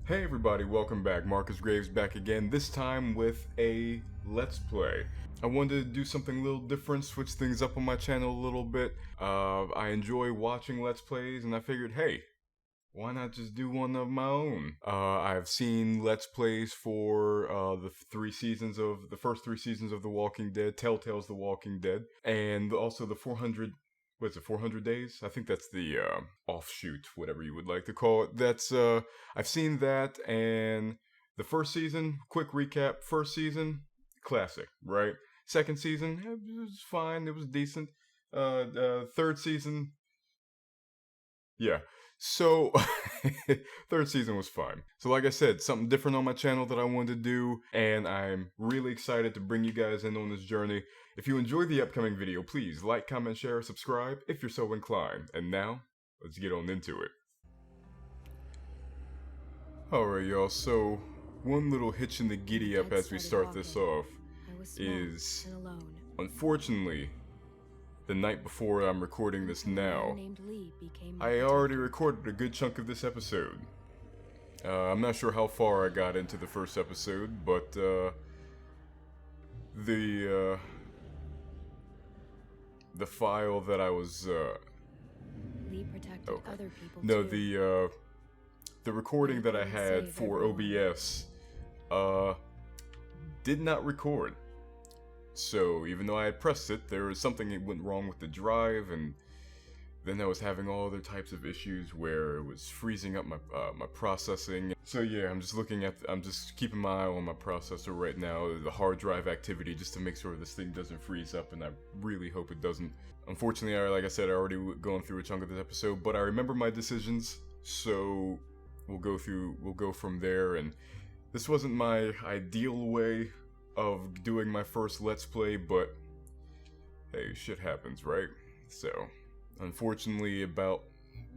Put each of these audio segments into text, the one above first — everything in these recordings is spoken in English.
Hey everybody, welcome back. Marcus Graves back again, this time with a Let's Play. I wanted to do something a little different, switch things up on my channel a little bit. I enjoy watching Let's Plays, and I figured, hey, why not just do one of my own? I've seen Let's Plays for the first three seasons of The Walking Dead, Telltale's The Walking Dead, and also the 400 days? I think that's the offshoot, whatever you would like to call it. That's I've seen that, and the first season, quick recap, first season, classic, right? Second season, it was fine, it was decent. Third season, yeah. So, third season was fine. So like I said, something different on my channel that I wanted to do, and I'm really excited to bring you guys in on this journey. If you enjoyed the upcoming video, please like, comment, share, subscribe if you're so inclined. And now, let's get on into it. Alright y'all, so one little hitch in the giddy up as we start this off is, unfortunately, the night before I'm recording this now, I already recorded a good chunk of this episode. I'm not sure how far I got into the first episode, but the file that I was the recording that I had for OBS did not record. So even though I had pressed it, there was something that went wrong with the drive, and then I was having all other types of issues where it was freezing up my processing. So yeah, I'm just keeping my eye on my processor right now, the hard drive activity, just to make sure this thing doesn't freeze up, and I really hope it doesn't. Unfortunately, like I said, I already gone through a chunk of this episode, but I remember my decisions, so we'll go from there. And this wasn't my ideal way of doing my first Let's Play, but hey, shit happens, right? So, unfortunately, about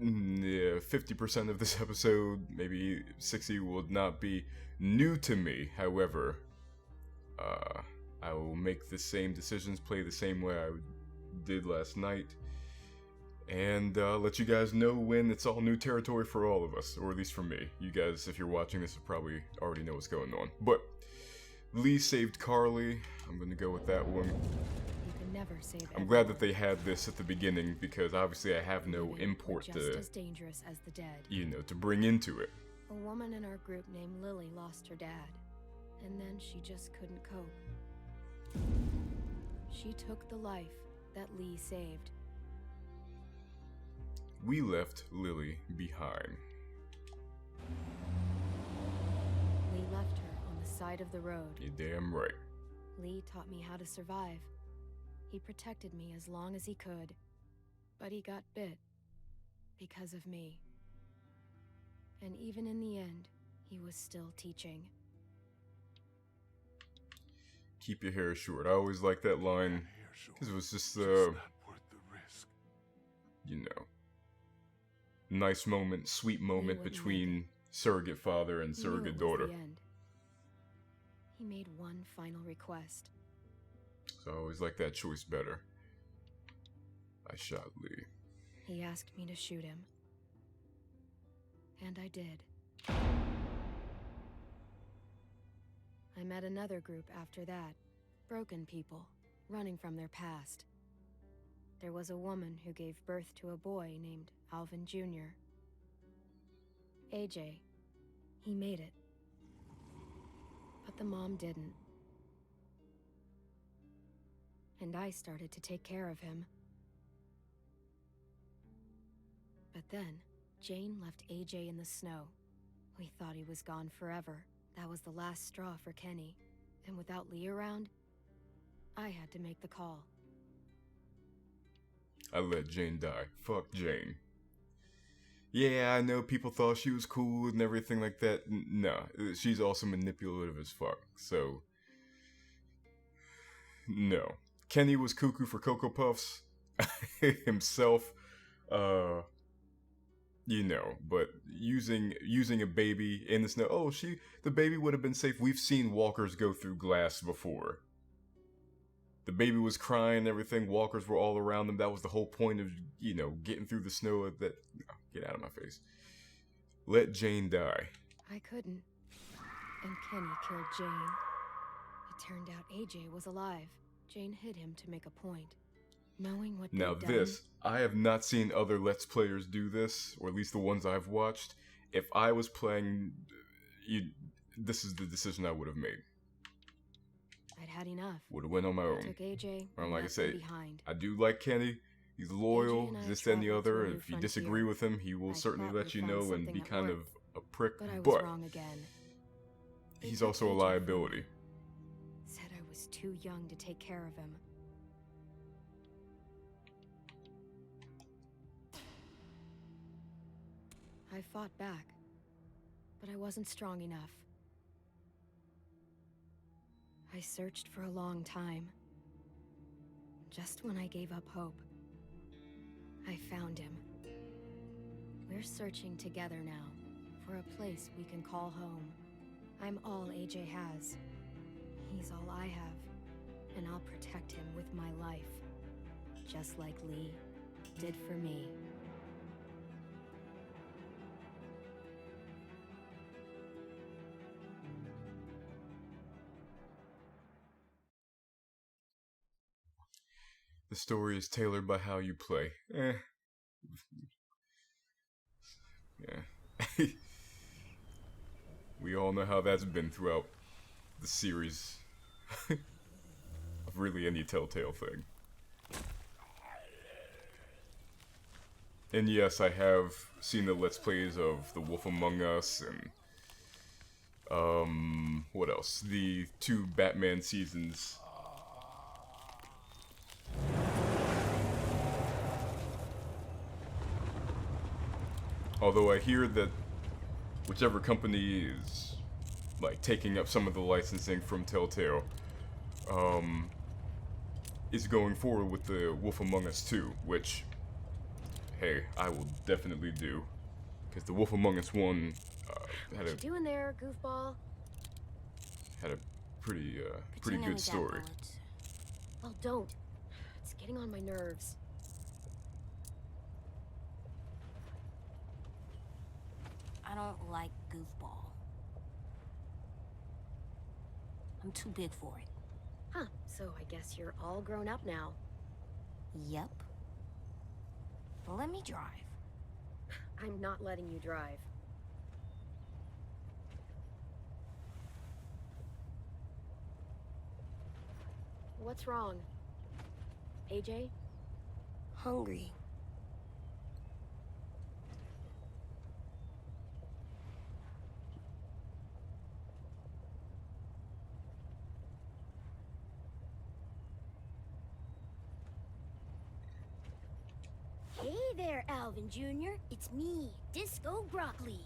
50% of this episode, maybe 60, will not be new to me. However, I will make the same decisions, play the same way I did last night, and let you guys know when it's all new territory for all of us, or at least for me. You guys, if you're watching this, will probably already know what's going on. But Lee saved Carly. I'm gonna go with that one. You can never save I'm glad that they had this at the beginning, because obviously I have no import just as dangerous as the dead. to bring into it. A woman in our group named Lily lost her dad, and then she just couldn't cope. She took the life that Lee saved. We left Lily behind. Lee left her on the side of the road. You're damn right. Lee taught me how to survive. He protected me as long as he could, but he got bit because of me. And even in the end, he was still teaching. Keep your hair short. I always like that line, because it was just, nice moment, sweet moment between surrogate father and surrogate daughter. He made one final request. So I always like that choice better. I shot Lee. He asked me to shoot him. And I did. I met another group after that. Broken people, running from their past. There was a woman who gave birth to a boy named Alvin Jr. AJ. He made it. But the mom didn't. And I started to take care of him. But then, Jane left AJ in the snow. We thought he was gone forever. That was the last straw for Kenny. And without Lee around, I had to make the call. I let Jane die. Fuck Jane. Yeah, I know people thought she was cool and everything like that. No, she's also manipulative as fuck. So, no. Kenny was cuckoo for Cocoa Puffs himself. But using a baby in the snow. Oh, the baby would have been safe. We've seen walkers go through glass before. The baby was crying and everything. Walkers were all around them. That was the whole point of, getting through the snow. Get out of my face. Let Jane die. I couldn't. And Kenny killed Jane. It turned out AJ was alive. Jane hid him to make a point. Knowing what Now they'd done... this, I have not seen other Let's Players do this, or at least the ones I've watched. If I was playing, this is the decision I would have made. I'd had enough. Would have went on my own. Took AJ Or like I left say, him behind. I do like Kenny. He's loyal, AJ and I this and the traveled to other. a new If you disagree frontier. with him, he will I certainly thought let we you found know and something be that kind of worked. a prick. But I was But wrong again. They he's took also a AJ from liability. me. Said I was too young to take care of him. I fought back, but I wasn't strong enough. I searched for a long time. Just when I gave up hope, I found him. We're searching together now for a place we can call home. I'm all AJ has. He's all I have, and I'll protect him with my life, just like Lee did for me. The story is tailored by how you play. Yeah. We all know how that's been throughout the series of really any Telltale thing. And yes, I have seen the Let's Plays of The Wolf Among Us and what else? The 2 Batman seasons. Although I hear that whichever company is like taking up some of the licensing from Telltale is going forward with the Wolf Among Us 2, which, hey, I will definitely do, because the Wolf Among Us 1 had What you doing there, goofball? a pretty good story. Well, don't. It's getting on my nerves. I don't like goofball. I'm too big for it. Huh, so I guess you're all grown up now. Yep. Let me drive. I'm not letting you drive. What's wrong? AJ? Hungry. Hey there, Alvin Jr. It's me, Disco Broccoli.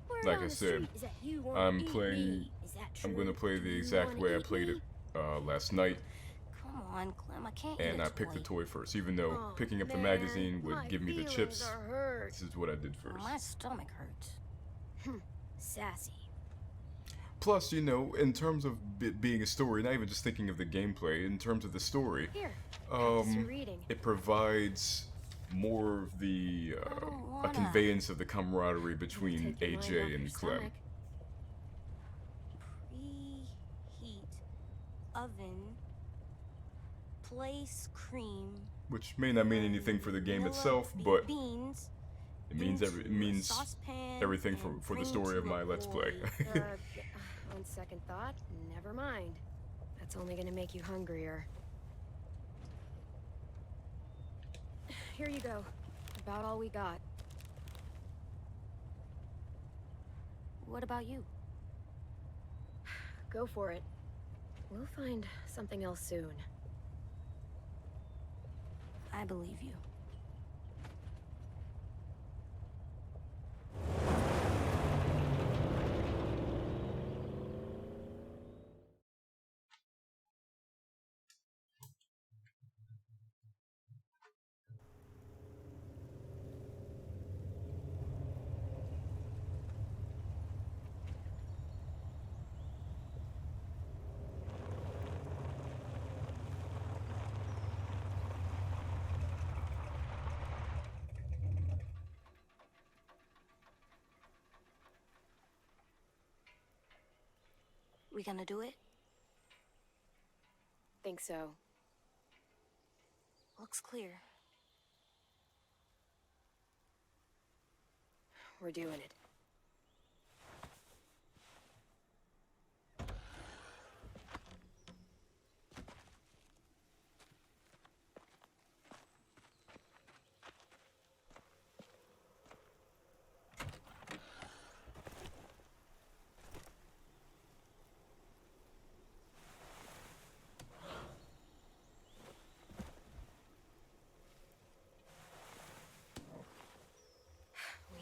Word Like on I the said, street is that you wanna I'm eat playing. me. Is that I'm true? gonna play Do the you exact wanna way I eat played me? it last night, Come on, Clem, I can't and eat a I picked the toy. toy first. Even though Aw, picking up the man, magazine my would give me the feelings chips, are hurt. this is what I did first. My stomach hurts. Sassy. Plus, you know, in terms of it being a story, not even just thinking of the gameplay, in terms of the story, Here, practice your reading. it provides more of the I don't a wanna. conveyance of the camaraderie between Take your mind off AJ your and Clem. stomach. Preheat oven. Place cream. Which may not mean anything for the game vanilla itself, but beans it means into it means a saucepan everything for and the bring story to of a my Let's Play. boil. On second thought, never mind. That's only gonna make you hungrier. Here you go. About all we got. What about you? Go for it. We'll find something else soon. I believe you. We gonna do it? Think so. Looks clear. We're doing it.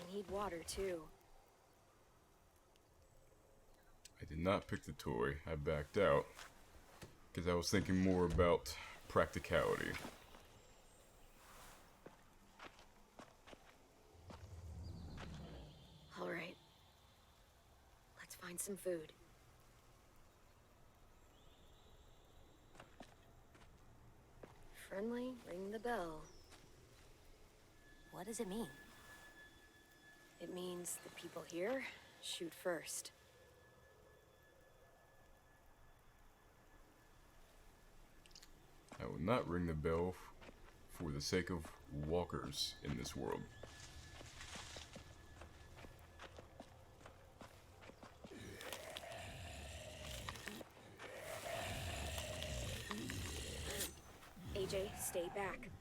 We need water, too. I did not pick the toy. I backed out because I was thinking more about practicality. All right. Let's find some food. Friendly, ring the bell. What does it mean? It means the people here shoot first. I will not ring the bell for the sake of walkers in this world. AJ, stay back.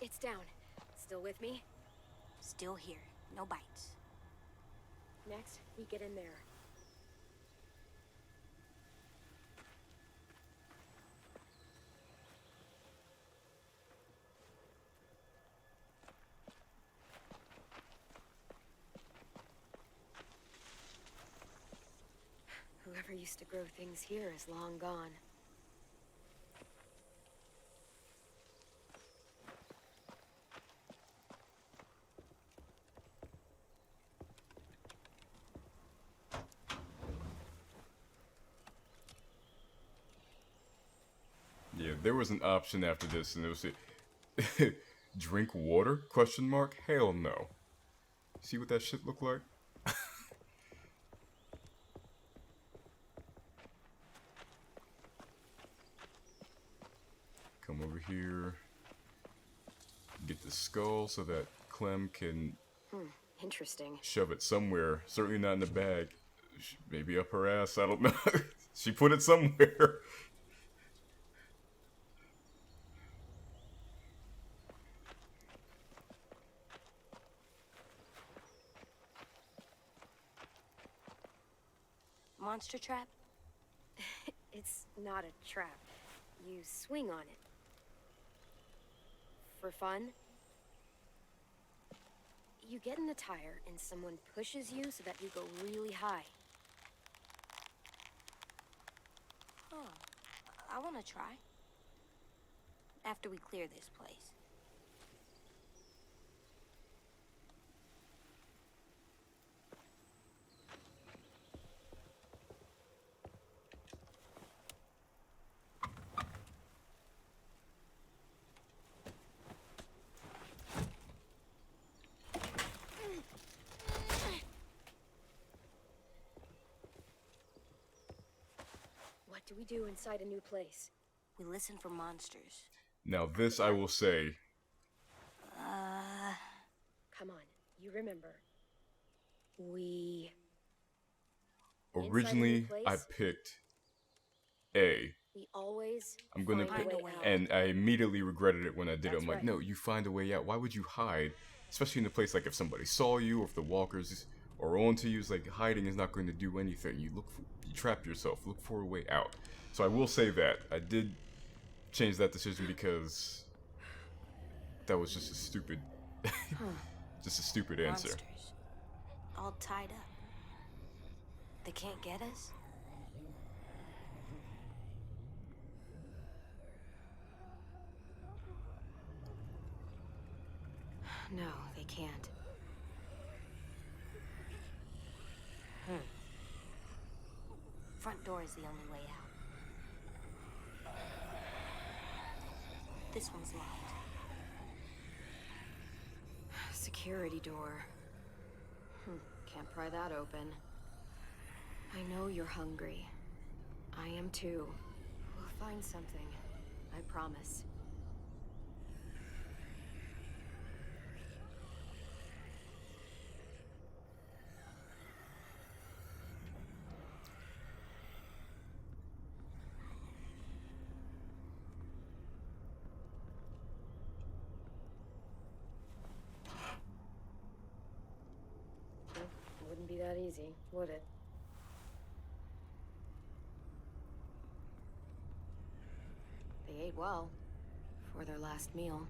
It's down. Still with me? Still here. No bites. Next, we get in there. Whoever used to grow things here is long gone. Yeah, there was an option after this, and it was drink water? Question mark? Hell no. See what that shit look like? Come over here. Get the skull so that Clem can Interesting. shove it somewhere. Certainly not in the bag. Maybe up her ass. I don't know. She put it somewhere. Monster trap? It's not a trap. You swing on it. For fun? You get in the tire and someone pushes you so that you go really high. Huh. I wanna try. After we clear this place. What do we do inside a new place? We listen for monsters. Now this I will say. Come on, you remember. We... Originally, Inside a new I place? picked A. We always I'm gonna find pick, a way out. and I immediately regretted it when I did it. That's I'm like, right. no, you find a way out. Why would you hide? Especially in a place like if somebody saw you, or if the walkers are onto you. It's like hiding is not going to do anything. You trap yourself. Look for a way out. So I will say that I did change that decision because that was just a stupid, just a stupid answer. Monsters. All tied up. They can't get us? No, they can't. Front door is the only way out. This one's locked. Security door. Can't pry that open. I know you're hungry. I am too. We'll find something. I promise. Wouldn't be that easy, would it? They ate well for their last meal.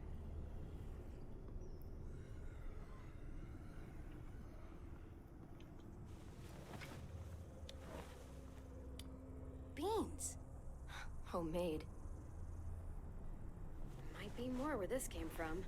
Beans. Homemade. Might be more where this came from.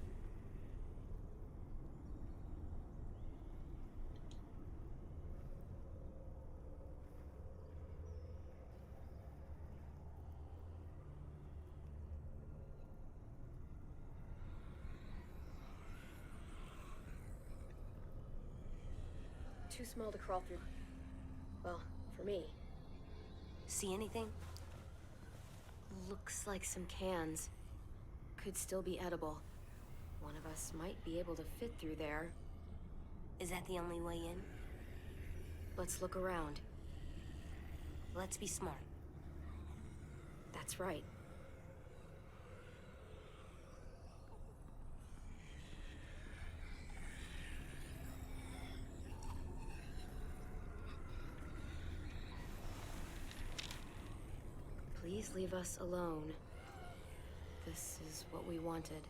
Too small to crawl through. Well, for me. See anything? Looks like some cans. Could still be edible. One of us might be able to fit through there. Is that the only way in? Let's look around. Let's be smart. That's right. Please leave us alone. This is what we wanted.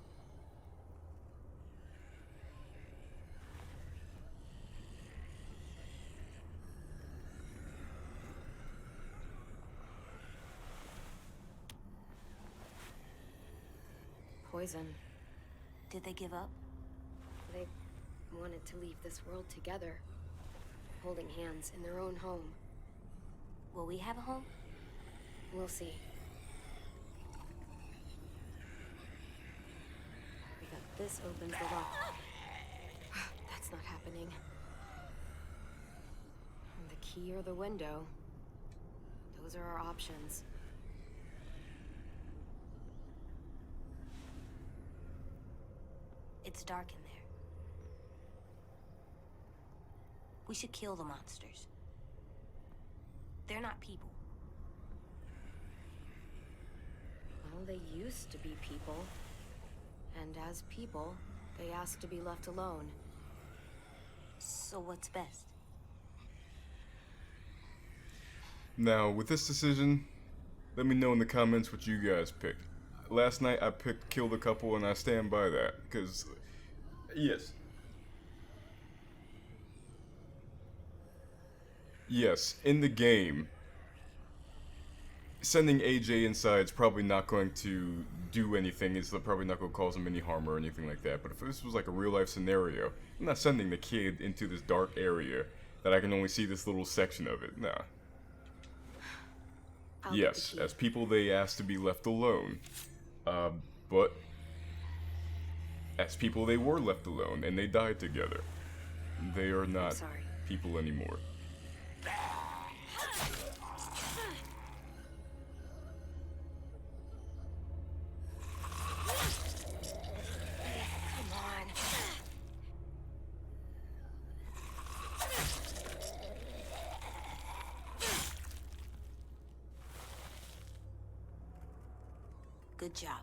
Poison. Did they give up? They wanted to leave this world together, holding hands in their own home. Will we have a home? We'll see. This opens the lock. That's not happening. The key or the window. Those are our options. It's dark in there. We should kill the monsters. They're not people. Well, they used to be people. And as people, they asked to be left alone. So what's best? Now, with this decision, let me know in the comments what you guys picked. Last night I picked kill the couple, and I stand by that, because, yes. Yes, in the game, sending AJ inside is probably not going to do anything. It's probably not going to cause him any harm or anything like that. But if this was like a real-life scenario, I'm not sending the kid into this dark area that I can only see this little section of it. Nah. Yes, as people they asked to be left alone. But as people they were left alone, and they died together. They are not people anymore. Good job.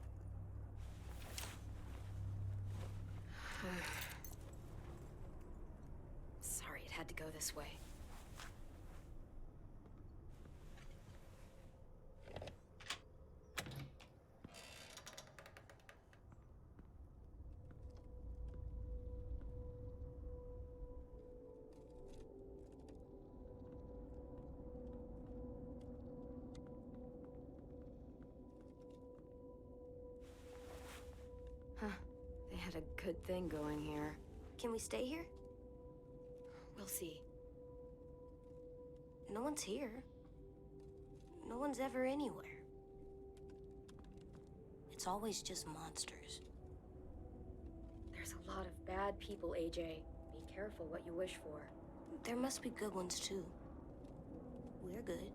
Sorry it had to go this way. They had a good thing going here. Can we stay here? We'll see. No one's here. No one's ever anywhere. It's always just monsters. There's a lot of bad people, AJ. Be careful what you wish for. There must be good ones too. We're good.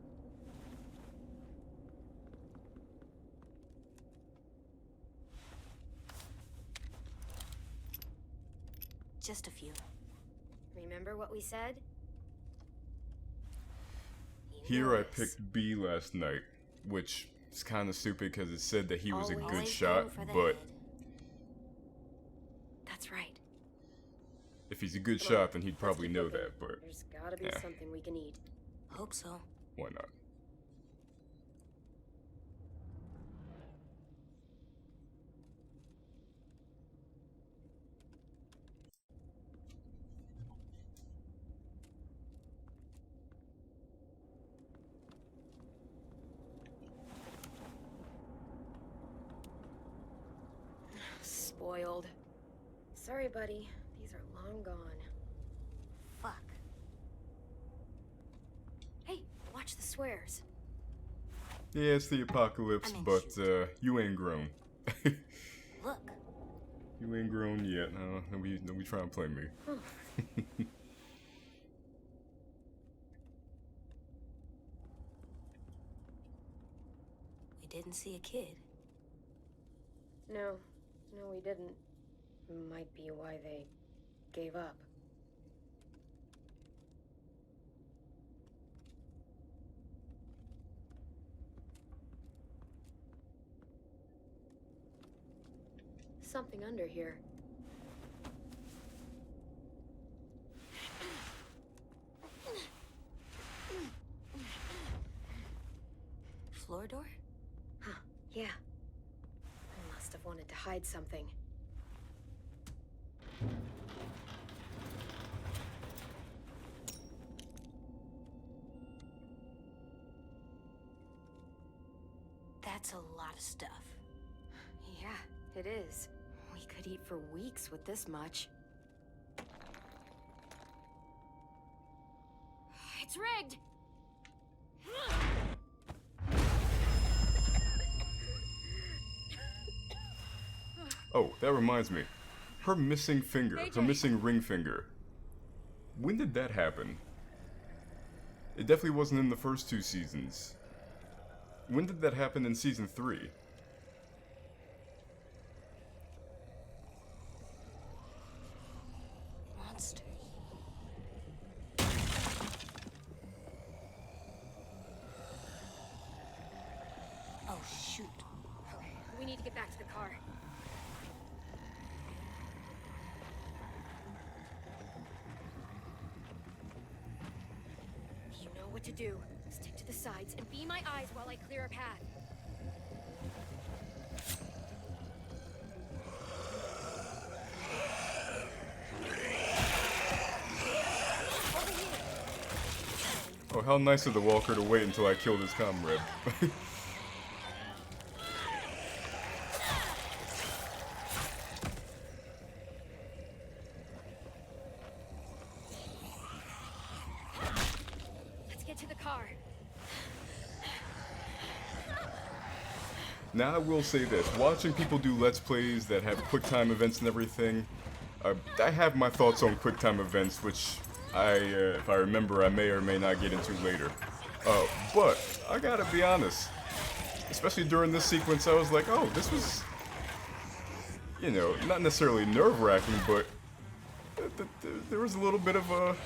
Just a few. Remember what we said? Here I picked B last night, which is kind of stupid because it said that he was a good Always shot, going for the but head. That's right. if he's a good shot, then he'd probably know that, but There's gotta be yeah. something we can eat. Hope so. why not? Spoiled. Sorry, buddy. These are long gone. Fuck. Hey, watch the swears. Yeah, it's the apocalypse, I mean, but you ain't grown. Look. You ain't grown yet. No, we try and play me. We didn't see a kid. No, we didn't. Might be why they gave up. Something under here. Floor door? Huh, yeah. I must have wanted to hide something. That's a lot of stuff. Yeah, it is. We could eat for weeks with this much. It's rigged! Oh, that reminds me. Her missing finger, her missing ring finger. When did that happen? It definitely wasn't in the first 2 seasons. When did that happen in season 3? Monsters. Oh, shoot. Okay, we need to get back to the car. You know what to do. Stick to the sides and be my eyes while I clear a path. Over here. Oh, how nice of the walker to wait until I killed his comrade. Let's get to the car. Now I will say this, watching people do Let's Plays that have quick time events and everything, I have my thoughts on quick time events, which if I remember, I may or may not get into later. But I gotta be honest, especially during this sequence, I was like, oh, this was, you know, not necessarily nerve-wracking, but there was a little bit of a...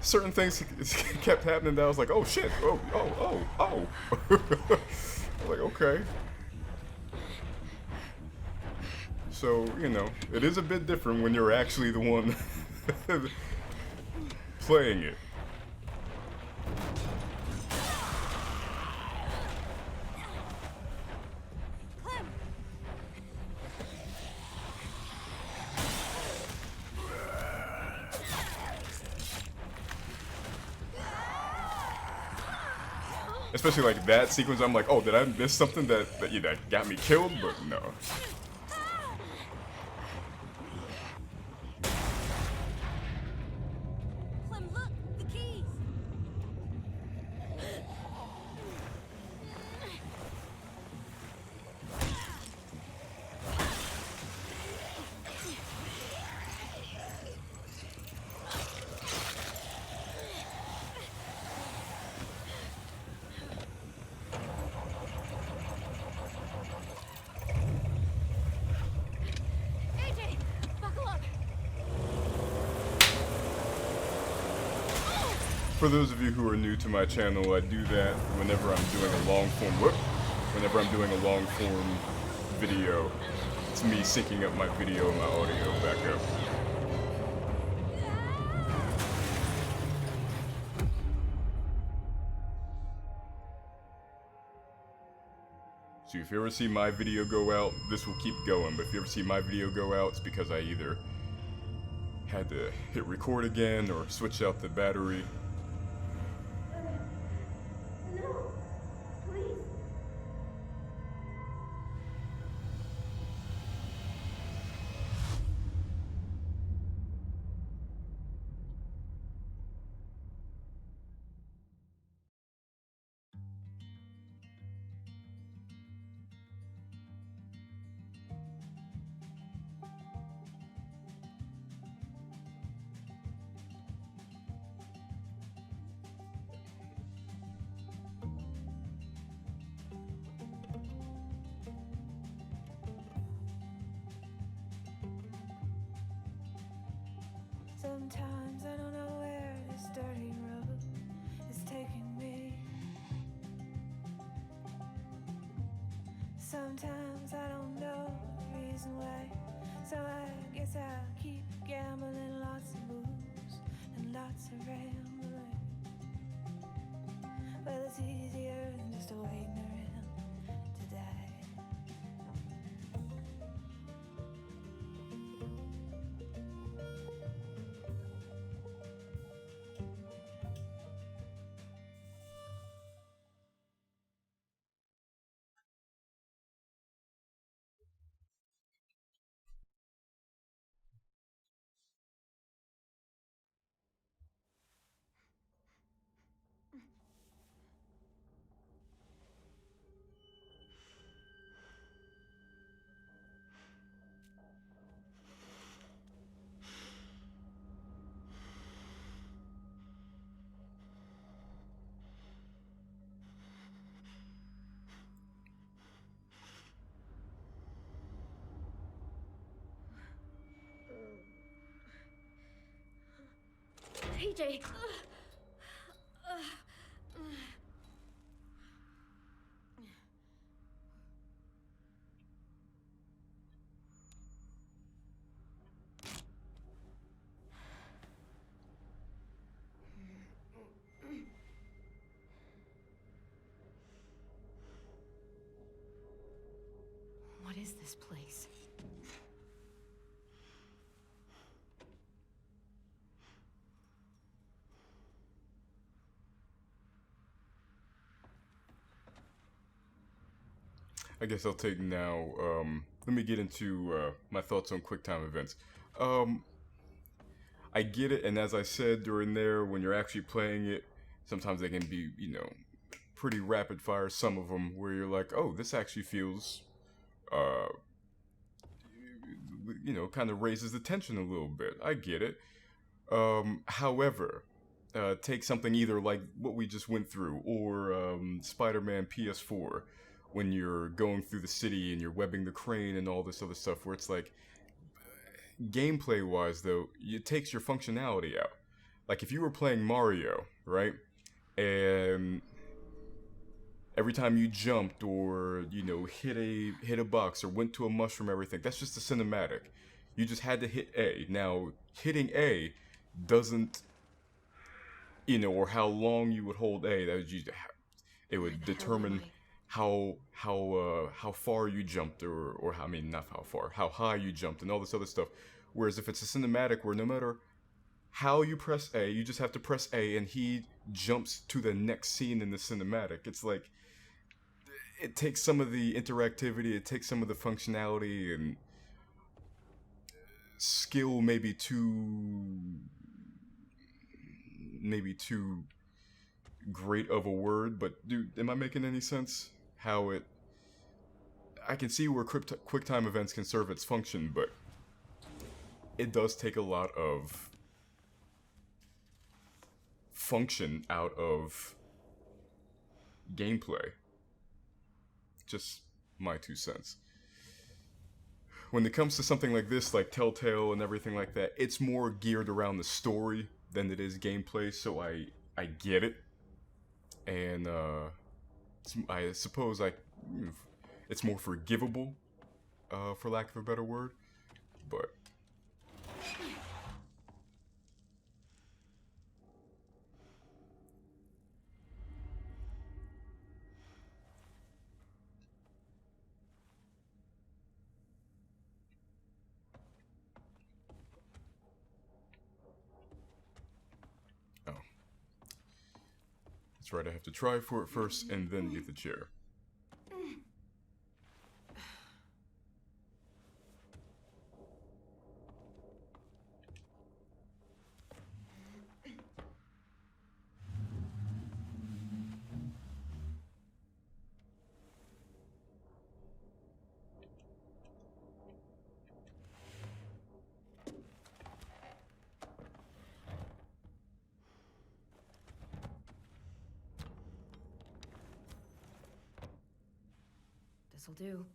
certain things kept happening that I was like, oh shit, oh. Like, okay. So, you know, it is a bit different when you're actually the one playing it. Especially like that sequence, I'm like, oh, did I miss something that got me killed? But no. Clem, look! The keys! For those of you who are new to my channel, I do that whenever I'm doing a long form. Whenever I'm doing a long form video, it's me syncing up my video and my audio back up. So if you ever see my video go out, this will keep going. But if you ever see my video go out, it's because I either had to hit record again or switch out the battery. No, please. Sometimes I don't know where this dirty road is taking me. Sometimes I don't know the reason why. So I guess I'll keep gambling, lots of moves and lots of rambling. Well, it's easier than just waiting around to die. PJ. What is this place? I guess I'll take now, let me get into my thoughts on QuickTime events. I get it, and as I said during there, when you're actually playing it, sometimes they can be, you know, pretty rapid fire, some of them, where you're like, oh, this actually feels, you know, kind of raises the tension a little bit. I get it. However, take something either like what we just went through, or Spider-Man PS4, when you're going through the city and you're webbing the crane and all this other stuff, where it's like, gameplay-wise though, it takes your functionality out. Like if you were playing Mario, right, and every time you jumped or, you know, hit a box or went to a mushroom, everything, that's just a cinematic. You just had to hit A. Now, hitting A doesn't, you know, or how long you would hold A, that would it would Where the hell determine am I? how far you jumped, or I mean, not how far, how high you jumped and all this other stuff. Whereas if it's a cinematic where no matter how you press A, you just have to press A and he jumps to the next scene in the cinematic. It's like, it takes some of the interactivity, it takes some of the functionality and skill, maybe too great of a word, but dude, am I making any sense? How it, I can see where QuickTime events can serve its function, but it does take a lot of function out of gameplay. Just my 2 cents. When it comes to something like this, like Telltale and everything like that, it's more geared around the story than it is gameplay, so I I get it, and I suppose it's more forgivable, for lack of a better word, but. Oh. That's right, I have to try for it first and then get the chair. This'll do.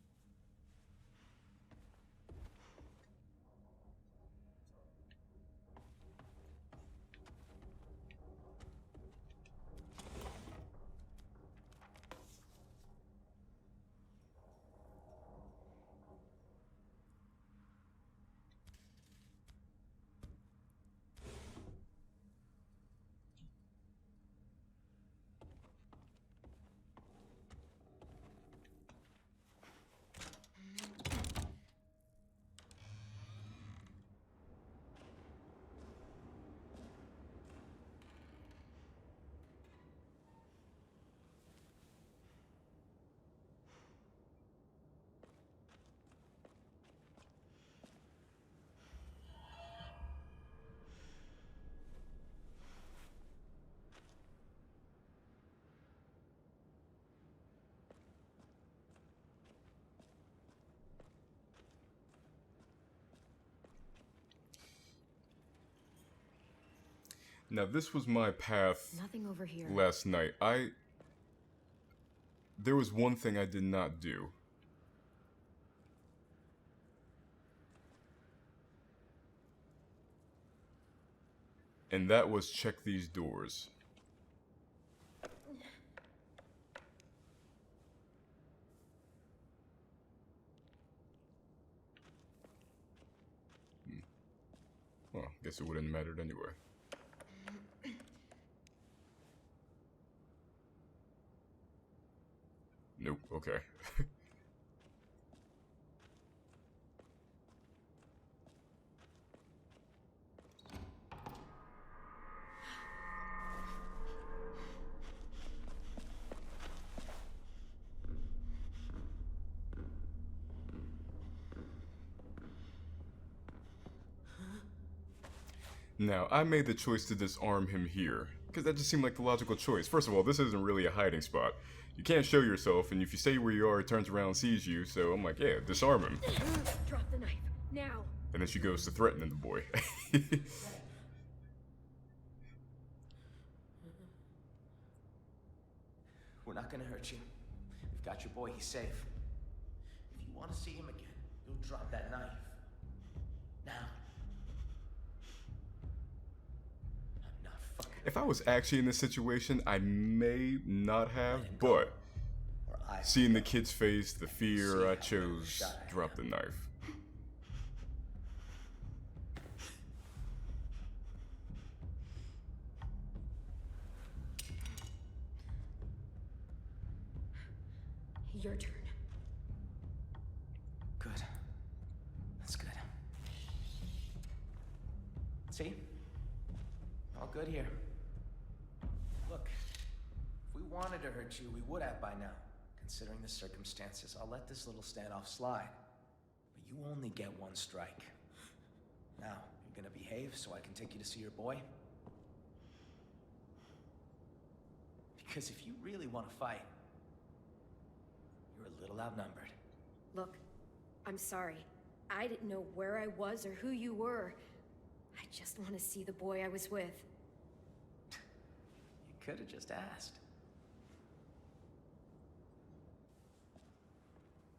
Now, this was my path Nothing over here. last night. There was one thing I did not do. And that was check these doors. Well, guess it wouldn't have mattered anyway. Nope, okay. Now, I made the choice to disarm him here, because that just seemed like the logical choice. First of all, this isn't really a hiding spot. You can't show yourself, and if you stay where you are, it turns around and sees you, so I'm like, yeah, disarm him. Drop the knife, now! And then she goes to threatening the boy. We're not gonna hurt you. We've got your boy, he's safe. If you want to see him again, you'll drop that knife. Now. I'm not fucking. If I was actually in this situation, I may not have, but seeing the kid's face, the fear, I chose drop the knife. Your turn. Good. That's good. See? All good here. Look, if we wanted to hurt you, we would have by now. Considering the circumstances, I'll let this little standoff slide. But you only get one strike. Now, you're gonna behave so I can take you to see your boy? Because if you really want to fight, you're a little outnumbered. Look, I'm sorry. I didn't know where I was or who you were. I just want to see the boy I was with. You could have just asked.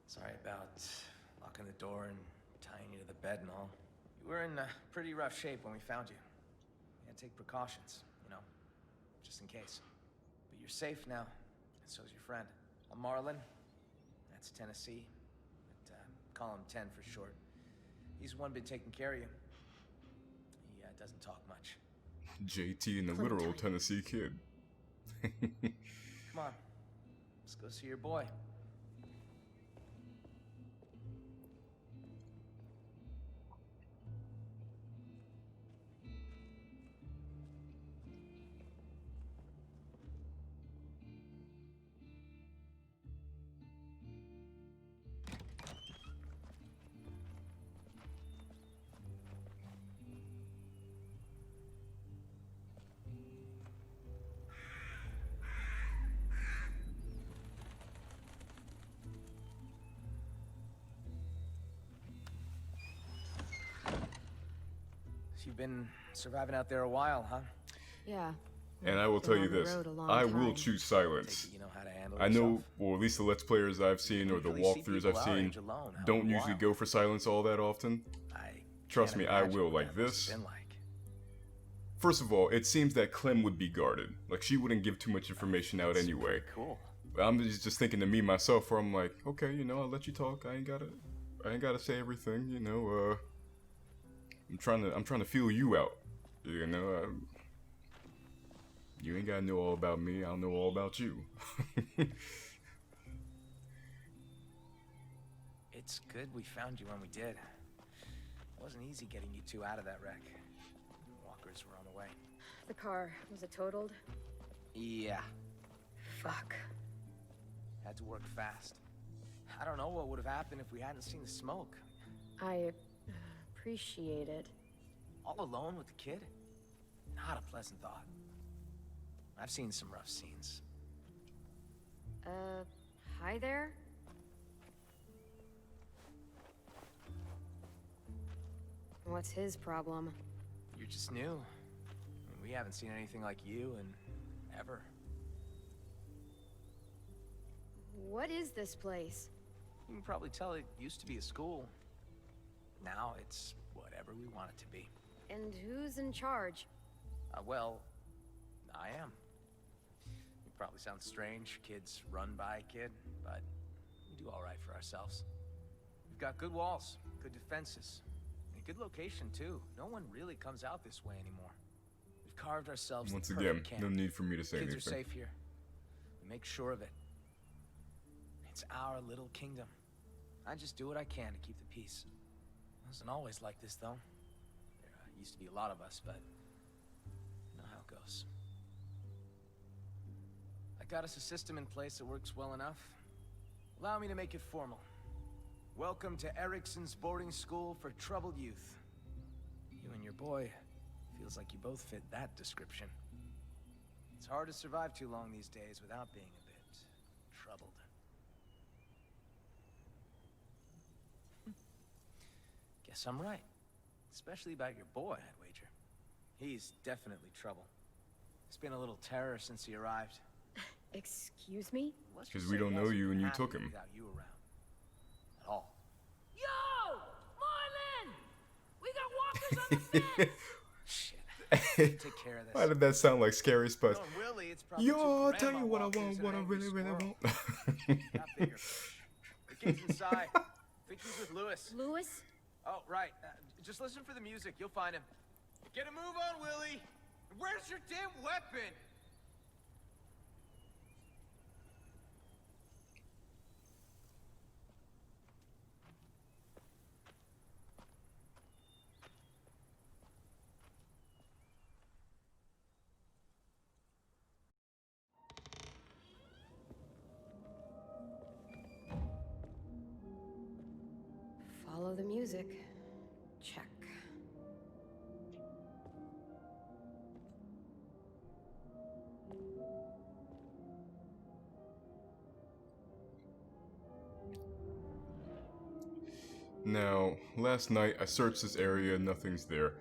Sorry about locking the door and tying you to the bed and all. You were in pretty rough shape when we found you. You had to take precautions, you know. just in case. But you're safe now, and so's your friend. I'm Marlon. That's Tennessee. But, call him 10 for short. He's the one been taking care of you. He doesn't talk much. JT and the literal Tennessee kid. Come on, let's go see your boy. You've been surviving out there a while, huh? Yeah. And I will Been tell you on the this, road a long I will time. choose silence. You know how to handle I know, yourself? or at least the Let's Players I've seen or the Usually see walkthroughs people I've our seen age alone out don't in the usually wild. go for silence all that often. Trust Can't me, I imagine will. what Like that must this. have been like. First of all, it seems that Clem would be guarded. Like, she wouldn't give too much information out That's anyway. pretty cool. I'm just thinking to me myself, where I'm like, okay, you know, I'll let you talk. I ain't gotta say everything. You know, I'm trying to feel you out. You know, you ain't gotta know all about me. I'll know all about you. It's good we found you when we did. It wasn't easy getting you two out of that wreck. Walkers were on the way. The car, was it totaled? Yeah, Fuck. had to work fast. I don't know what would have happened if we hadn't seen the smoke. I appreciate it. All alone with the kid? Not a pleasant thought. I've seen some rough scenes. Hi there? What's his problem? You're just new. I mean, we haven't seen anything like you in ever. What is this place? You can probably tell it used to be a school. Now it's whatever we want it to be. And who's in charge? Well, I am. It probably sounds strange, kids run by a kid, but we do all right for ourselves. We've got good walls, good defenses, and a good location too. No one really comes out this way anymore. We've carved ourselves Once the again, perfect camp. no need for me to say Kids anything. are safe here. We make sure of it. It's our little kingdom. I just do what I can to keep the peace. It wasn't always like this, though. There used to be a lot of us, but you know how it goes. I got us a system in place that works well enough. Allow me to make it formal. Welcome to Erickson's boarding school for troubled youth. You and your boy feels like you both fit that description. It's hard to survive too long these days without being a bit troubled. Guess I'm right. Especially about your boy, I'd wager. He's definitely trouble. He's been a little terror since he arrived. Excuse me? Let's 'Cause just we say don't he know hasn't you been and you happy took him. without you around. At all. Yo! Marlon! We got walkers on the fence! Shit. Take care of this. Why did that sound like Scary Spice? Knowing Willie, it's probably Yo, two I'll tell grandma you what I walkers want, and what I an angry really, really squirrel. want. Got bigger fish. The kid's inside. Think he's with Lewis. Lewis? Oh, right. Just listen for the music. You'll find him. Get a move on, Willie. Where's your damn weapon? Follow the music. Check. Now, last night I searched this area, nothing's there.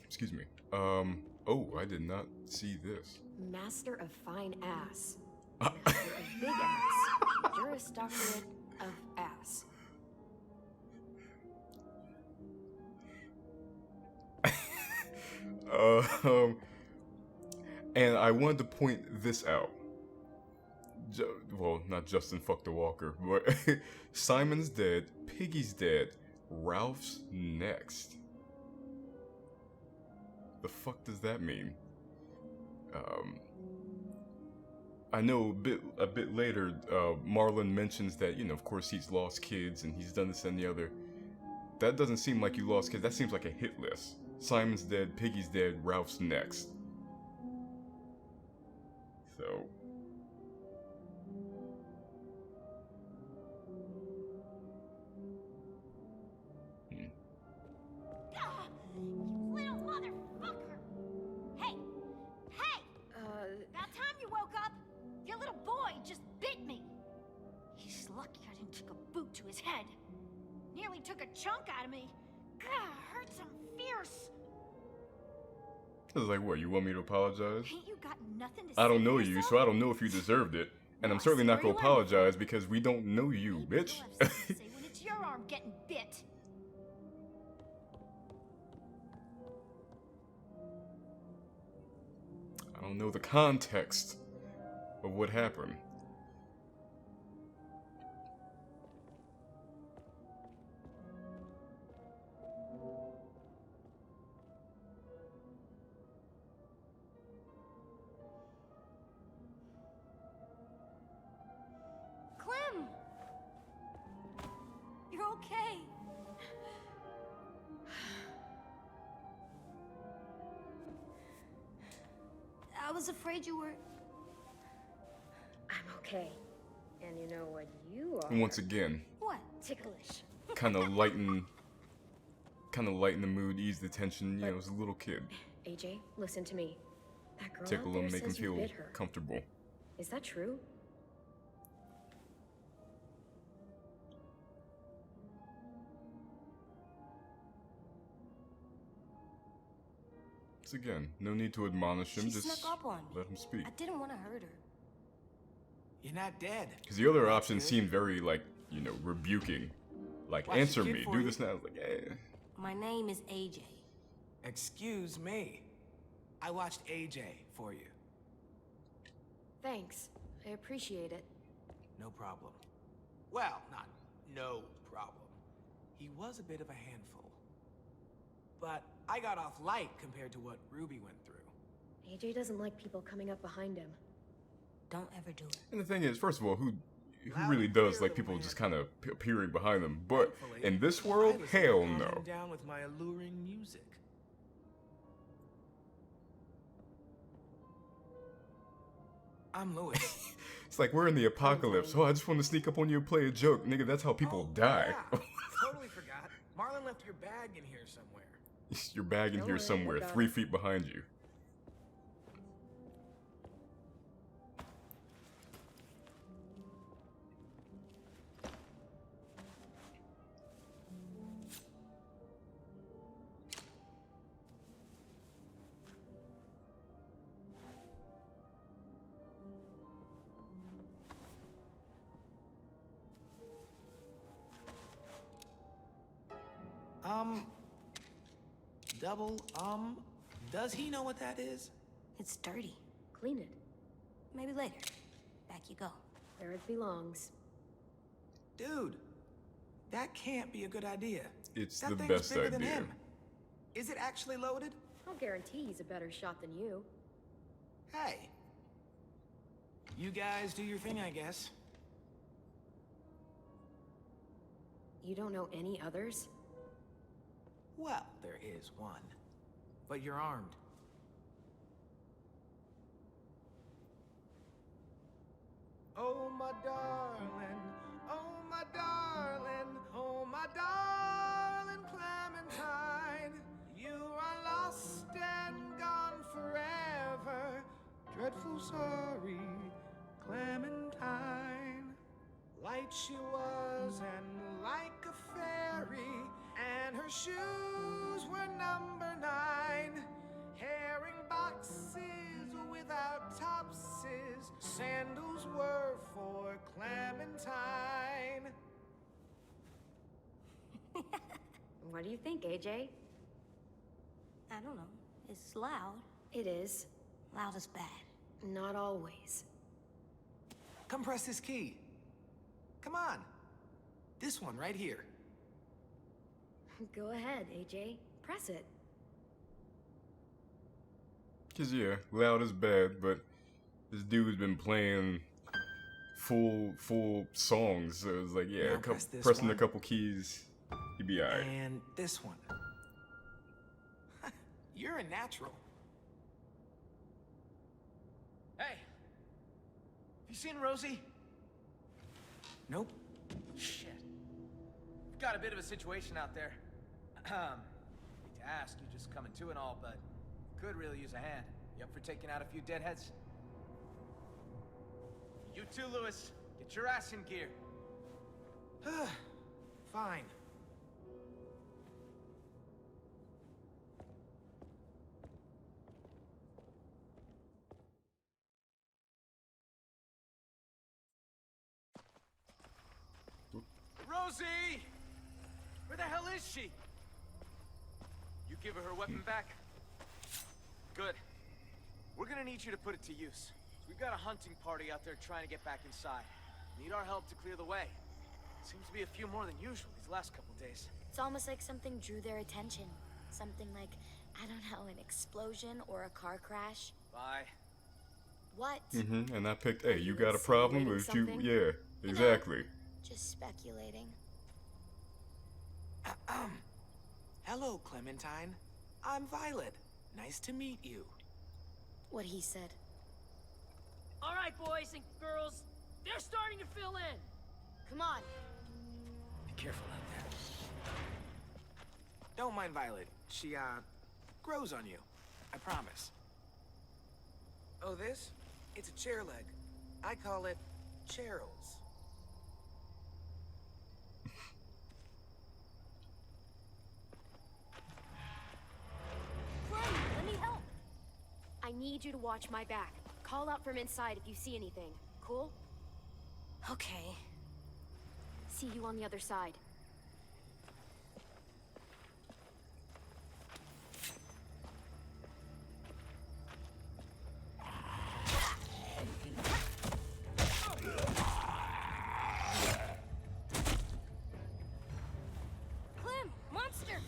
Excuse me. Oh, I did not see this. Master of fine ass. Master of big ass. Juris Doctorate of ass. And I wanted to point this out. Well, not Justin fuck the Walker, but Simon's dead, Piggy's dead, Ralph's next. The fuck does that mean? I know a bit later, Marlon mentions that, you know, of course he's lost kids and he's done this and the other. That doesn't seem like you lost kids, that seems like a hit list. Simon's dead, Piggy's dead, Ralph's next. So... You little motherfucker! Hey! Hey! About time you woke up! Your little boy just bit me! He's lucky I didn't take a boot to his head. Nearly took a chunk out of me. God, hurts him fierce. I was like, what, you want me to apologize? Ain't you got nothing to I don't say know for you, yourself? so I don't know if you deserved it. And I'm certainly not gonna apologize because we don't know you, Maybe bitch. you'll have something to say when it's your arm getting bit. I don't know the context of what happened. Clem! You're okay. I was afraid you were... I'm okay. And you know what you are? And once again, What? Ticklish. kind of lighten the mood, ease the tension. You know, as a little kid, AJ, listen to me. That girl tickle out there him, make him says you feel bit her. comfortable. Is that true? Once again, no need to admonish him. She Just snuck up on me. let him speak. I didn't want to hurt her. You're not dead. Because the other That's options good. seemed very, like, you know, rebuking. Like, Watch answer the kid me, for do you. this now. I was like, eh. My name is AJ. Excuse me. I watched AJ for you. Thanks. I appreciate it. No problem. Well, not no problem. He was a bit of a handful. But I got off light compared to what Ruby went through. AJ doesn't like people coming up behind him. Don't ever do it. And the thing is, first of all, who Loud really and does clear, like people little just man. kind of appearing behind them? But Thankfully, in this I world, was hell able to calm no. him down with my alluring music. I'm Louis. It's like we're in the apocalypse. Oh, I just want to sneak up on you and play a joke. Nigga, that's how people Oh, die. Yeah. Totally forgot. Marlon left your bag in here somewhere. Your bag in Don't here worry somewhere, about 3 it. feet behind you. Double, does he know what that is? It's dirty. Clean it. Maybe later. Back you go. Where it belongs. Dude, that can't be a good idea. It's That the thing's best bigger than idea. him. Is it actually loaded? I'll guarantee he's a better shot than you. Hey. You guys do your thing, I guess. You don't know any others? Well, there is one. But you're armed. Oh, my darling. Oh, my darling. Oh, my darling Clementine. You are lost and gone forever. Dreadful sorry, Clementine. Light she was and like a fairy, and her shoes were number 9. Herring boxes without topses, sandals were for Clementine. What do you think, AJ? I don't know. It's loud. It is. Loud is bad. Not always. Come press this key. Come on. This one right here. Go ahead, AJ. Press it. Cause yeah, loud is bad, but this dude's been playing full songs, so it's like, yeah, Now press this pressing a one. couple keys, he'd be alright. And this one. You're a natural. Hey! You seen Rosie? Nope. Shit. We've got a bit of a situation out there. Hate to ask, you just coming to and all, but could really use a hand. You up for taking out a few deadheads? You too, Lewis. Get your ass in gear. Fine. Rosie! Where the hell is she? You give her weapon back? Good. We're gonna need you to put it to use. We've got a hunting party out there trying to get back inside. Need our help to clear the way. Seems to be a few more than usual these last couple days. It's almost like something drew their attention. Something like, I don't know, an explosion or a car crash. Bye. What? And I picked, hey, you you got a problem insinuating with you? something? Yeah, exactly. Just speculating. Hello, Clementine. I'm Violet. Nice to meet you. What he said. All right, boys and girls, they're starting to fill in. Come on. Be careful out there. Don't mind Violet. She, grows on you. I promise. Oh, this? It's a chair leg. I call it Cheryl's. Clem, let me help. I need you to watch my back. Call out from inside if you see anything. Cool? Okay. See you on the other side. Clem! Monster!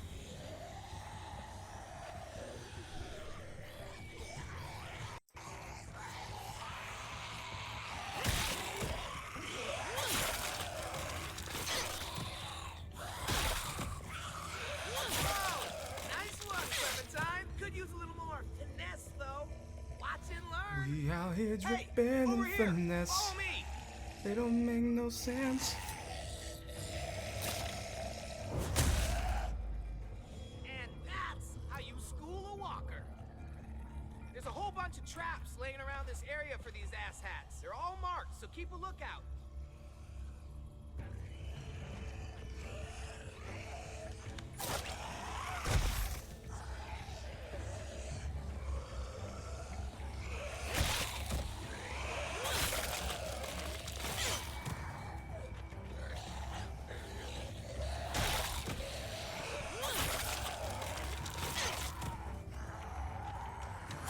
Nice one, Clementine. Could use a little more finesse, though. Watch and learn. We out here Hey, dripping over in here. finesse. Follow me. They don't make no sense. And that's how you school a walker. There's a whole bunch of traps laying around this area for these asshats. They're all marked, so keep a lookout.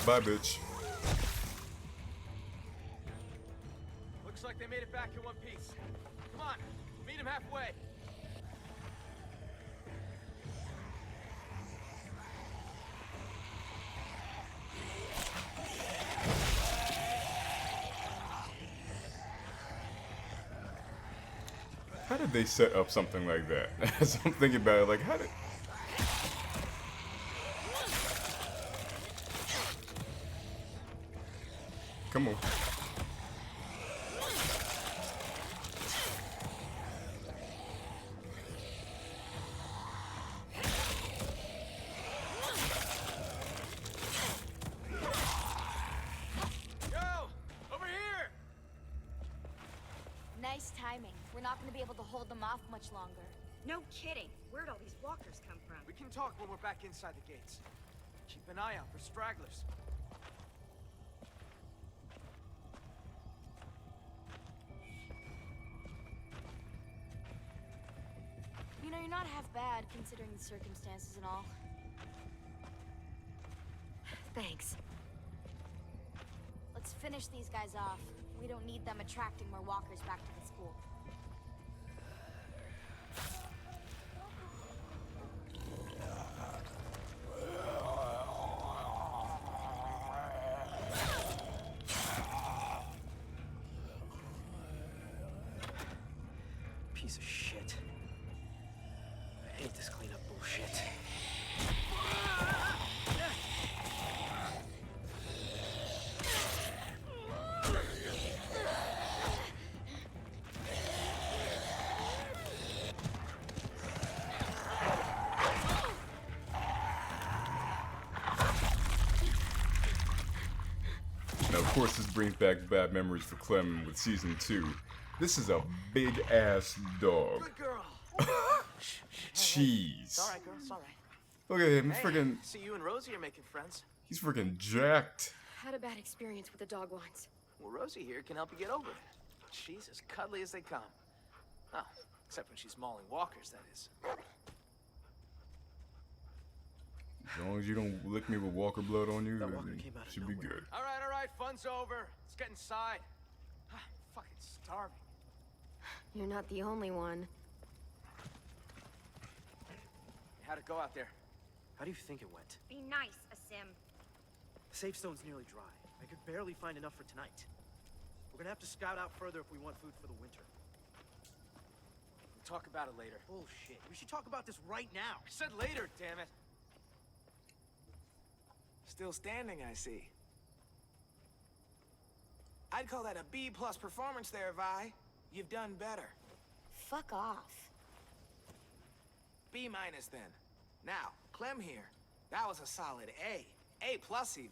Bye, bitch. Looks like they made it back in one piece. Come on, meet them halfway. How did they set up something like that? As I'm thinking about it, like, how did... Come on. Yo, over here. Nice timing. We're not gonna be able to hold them off much longer. No kidding. Where'd all these walkers come from? We can talk when we're back inside the gates. Keep an eye out for stragglers. You know, you're not half bad considering the circumstances and all. Thanks. Let's finish these guys off. We don't need them attracting more walkers back to the school. Piece of shit. I hate this cleanup bullshit. Now, of course, this brings back bad memories for Clem with season 2. This is a big ass dog. Good girl. Jeez. Alright, girl, it's alright. Look at him, Hey, freaking. see you and Rosie are making friends. He's freaking jacked. Had a bad experience with the dog once. Well, Rosie here can help you get over it. She's as cuddly as they come. Oh, except when she's mauling walkers, that is. As long as you don't lick me with walker blood on you, That walker it came out of should be nowhere. good. Alright, fun's over. Let's get inside. I'm fucking starving. You're not the only one. How'd it go out there? How do you think it went? Be nice, Asim. The safe stone's nearly dry. I could barely find enough for tonight. We're gonna have to scout out further if we want food for the winter. We'll talk about it later. Bullshit. We should talk about this right now. I said later, damn it. Still standing, I see. I'd call that a B+ performance there, Vi. You've done better. Fuck off. B- then. Now, Clem here. That was a solid A. A+ even.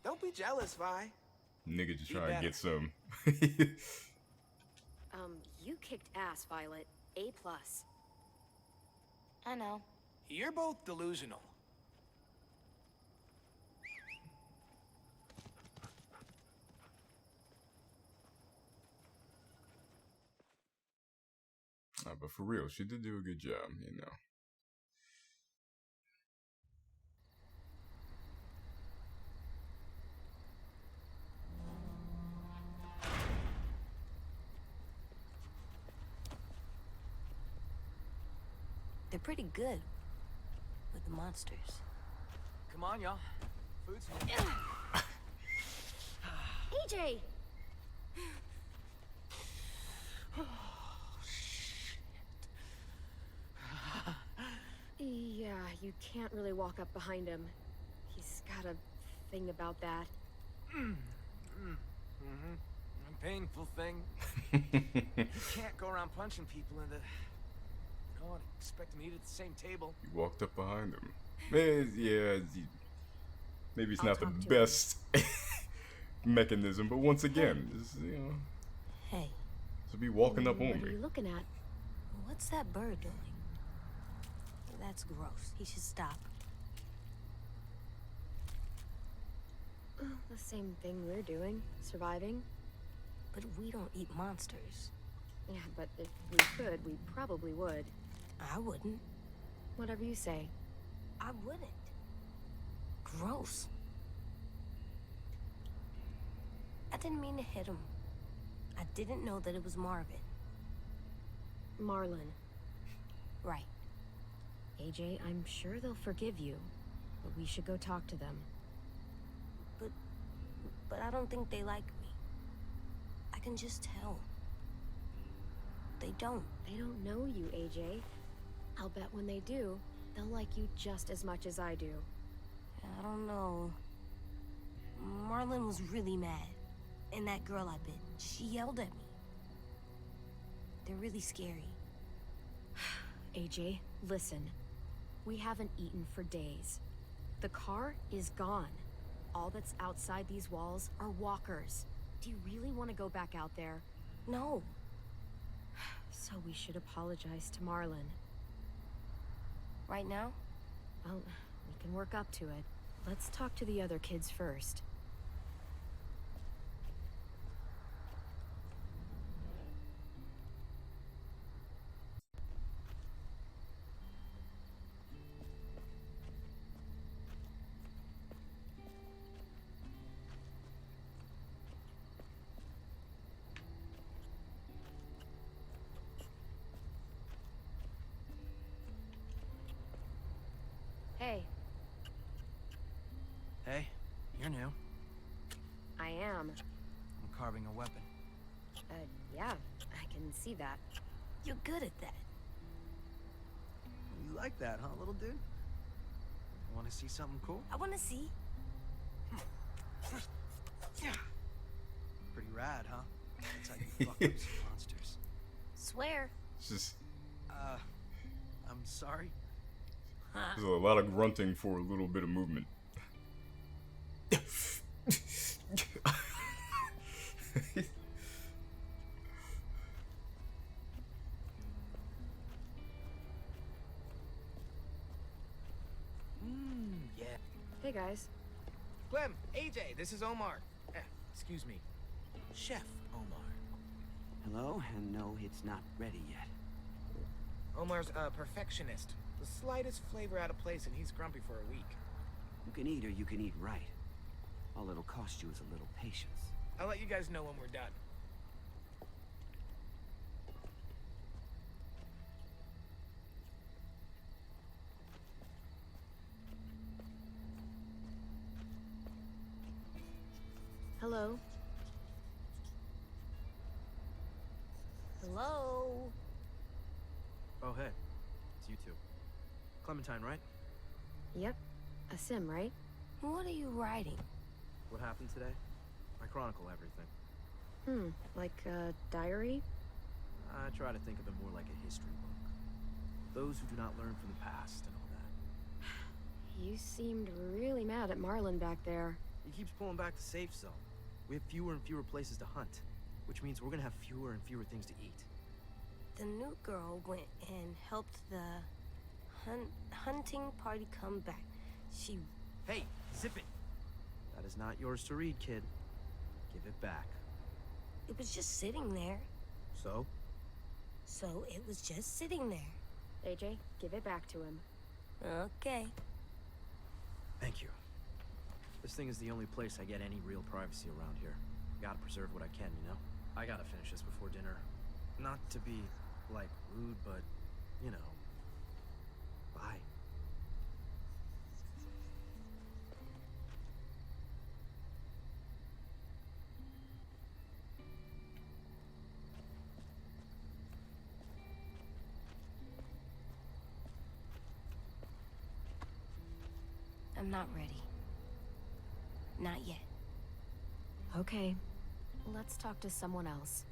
Don't be jealous, Vi. Nigga just Be trying to better. get some. You kicked ass, Violet. A+. I know. You're both delusional. But for real, she did do a good job, you know. They're pretty good with the monsters. Come on, y'all. Food's here. AJ! Yeah, you can't really walk up behind him. He's got a thing about that. A painful thing. You can't go around punching people in the... You know, and expect them to eat at the same table. You walked up behind him. Man, yeah, maybe it's I'll not the talk to best mechanism, but once again, this, you know, Hey, to be walking up What on are me. you looking at? what's that bird doing? That's gross. He should stop. The same thing we're doing. Surviving. But we don't eat monsters. Yeah, but if we could, we probably would. I wouldn't. Whatever you say. I wouldn't. Gross. I didn't mean to hit him. I didn't know that it was Marvin. Marlon. Right. AJ, I'm sure they'll forgive you. But we should go talk to them. But I don't think they like me. I can just tell. They don't. They don't know you, AJ. I'll bet when they do, they'll like you just as much as I do. I don't know. Marlon was really mad. And that girl I bit, she yelled at me. They're really scary. AJ, listen. We haven't eaten for days. The car is gone. All that's outside these walls are walkers. Do you really want to go back out there? No. So we should apologize to Marlon. Right now? Well, we can work up to it. Let's talk to the other kids first. You're new. I am. I'm carving a weapon. Yeah, I can see that. You're good at that. You like that, huh, little dude? Want to see something cool? I want to see. Pretty rad, huh? That's how you fuck up some monsters. Swear. It's just I'm sorry. there's a lot of grunting for a little bit of movement. Yeah. Hey guys. Clem, AJ, this is Omar. Excuse me. Chef Omar. Hello, and no, it's not ready yet. Omar's a perfectionist. The slightest flavor out of place and he's grumpy for a week. You can eat or you can eat right. All it'll cost you is a little patience. I'll let you guys know when we're done. Hello. Hello? Oh, hey. It's you two. Clementine, right? Yep. A sim, right? What are you writing? What happened today? I chronicle everything. Like a diary? I try to think of it more like a history book. Those who do not learn from the past and all that. You seemed really mad at Marlon back there. He keeps pulling back the safe zone. We have fewer and fewer places to hunt, which means we're gonna have fewer and fewer things to eat. The new girl went and helped the hunting party come back. She... Hey, zip it! That is not yours to read, kid. Give it back. It was just sitting there. So? So it was just sitting there. AJ, give it back to him. Okay. Thank you. This thing is the only place I get any real privacy around here. Gotta preserve what I can, you know? I gotta finish this before dinner. Not to be, like, rude, but, you know. Bye. I'm not ready. Not yet. Okay. Let's talk to someone else.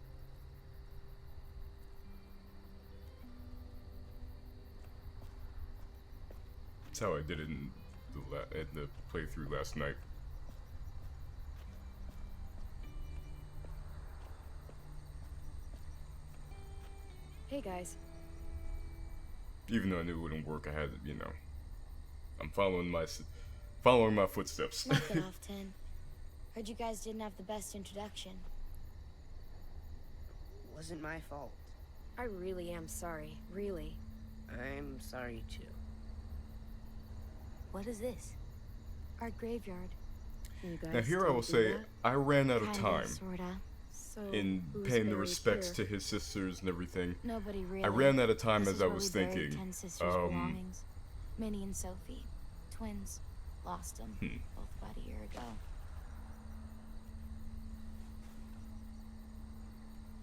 That's how I did it in the playthrough last night. Hey guys. Even though I knew it wouldn't work, I had to, you know, I'm following my footsteps. Knock it off, 10. Heard you guys didn't have the best introduction. Wasn't my fault. I really am sorry. Really. I'm sorry too. What is this? Our graveyard. You guys Now here I still will do say, that? I ran out of Kinda, time sorta. So, in who's paying the buried respects here? to his sisters and everything. Nobody really. I ran out of time This as is I where was we buried thinking. 10 sisters' belongings. Minnie and Sophie. Twins. Lost them. Both about a year ago.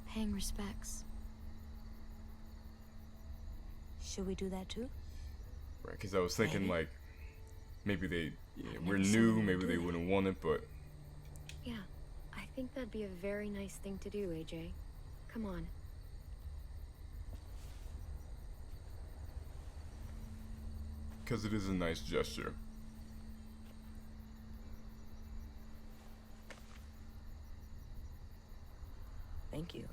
Paying respects. Should we do that too? Right, because I was thinking Maybe. like, maybe they, I've we're never seen new, anyone maybe do they that. wouldn't want it, but Yeah, I think that'd be a very nice thing to do, AJ. Come on. because it is a nice gesture. Thank you.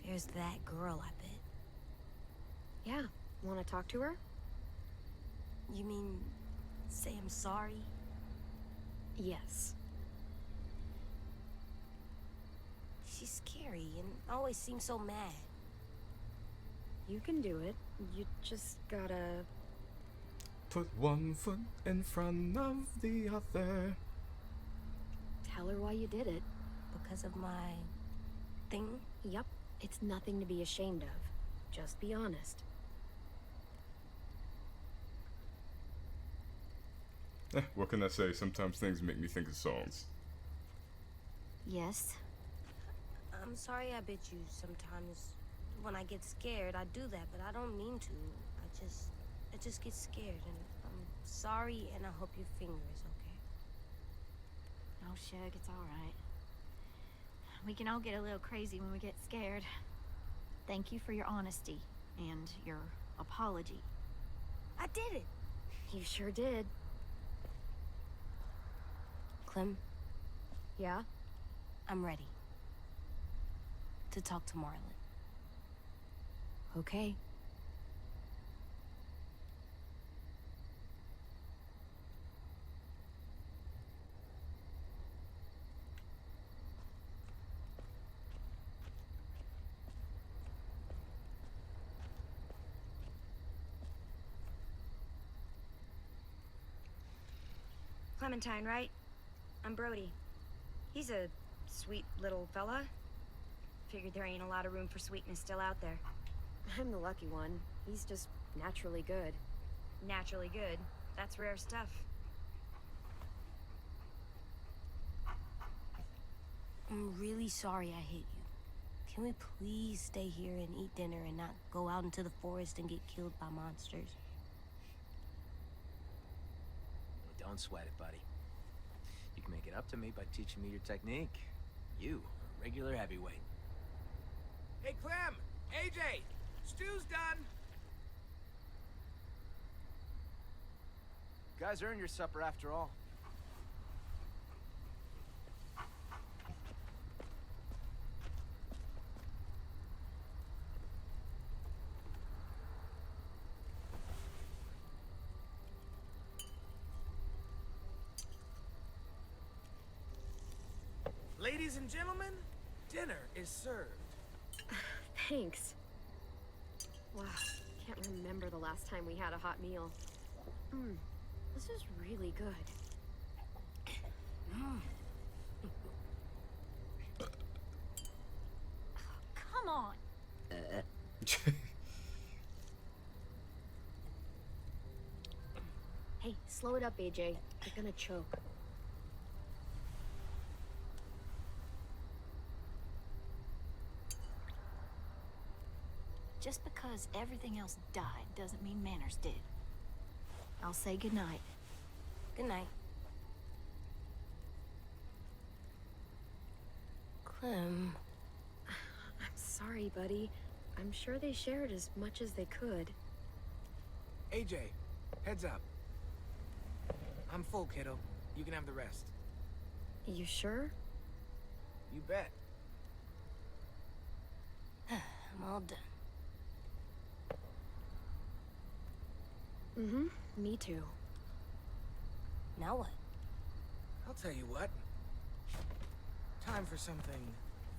There's that girl, I bet. Yeah, wanna talk to her? You mean say I'm sorry? Yes. She's scary and always seems so mad. You can do it. You just gotta... Put one foot in front of the other. Tell her why you did it. Because of my thing? Yup. It's nothing to be ashamed of. Just be honest. What can I say? Sometimes things make me think of songs. Yes. I'm sorry I bit you sometimes. When I get scared, I do that, but I don't mean to. I just get scared, and I'm sorry, and I hope your finger is okay. Oh, Shug, it's all right. We can all get a little crazy when we get scared. Thank you for your honesty and your apology. I did it! You sure did. Clem, Yeah? I'm ready to talk to Marlon. Okay. Clementine, right? I'm Brody. He's a sweet little fella. Figured there ain't a lot of room for sweetness still out there. I'm the lucky one. He's just naturally good. Naturally good. That's rare stuff. I'm really sorry I hit you. Can we please stay here and eat dinner and not go out into the forest and get killed by monsters? Well, don't sweat it, buddy. You can make it up to me by teaching me your technique. You, a regular heavyweight. Hey, Clem! AJ! Stew's done! You guys earned your supper after all. Ladies and gentlemen, dinner is served. Thanks. Wow, can't remember the last time we had a hot meal. This is really good. Come on. Hey, slow it up, AJ. You're gonna choke. Just because everything else died doesn't mean manners did. I'll say goodnight. Good night. Clem. I'm sorry, buddy. I'm sure they shared as much as they could. AJ, heads up. I'm full, kiddo. You can have the rest. You sure? You bet. I'm all done. Me too. Now what? I'll tell you what. Time for something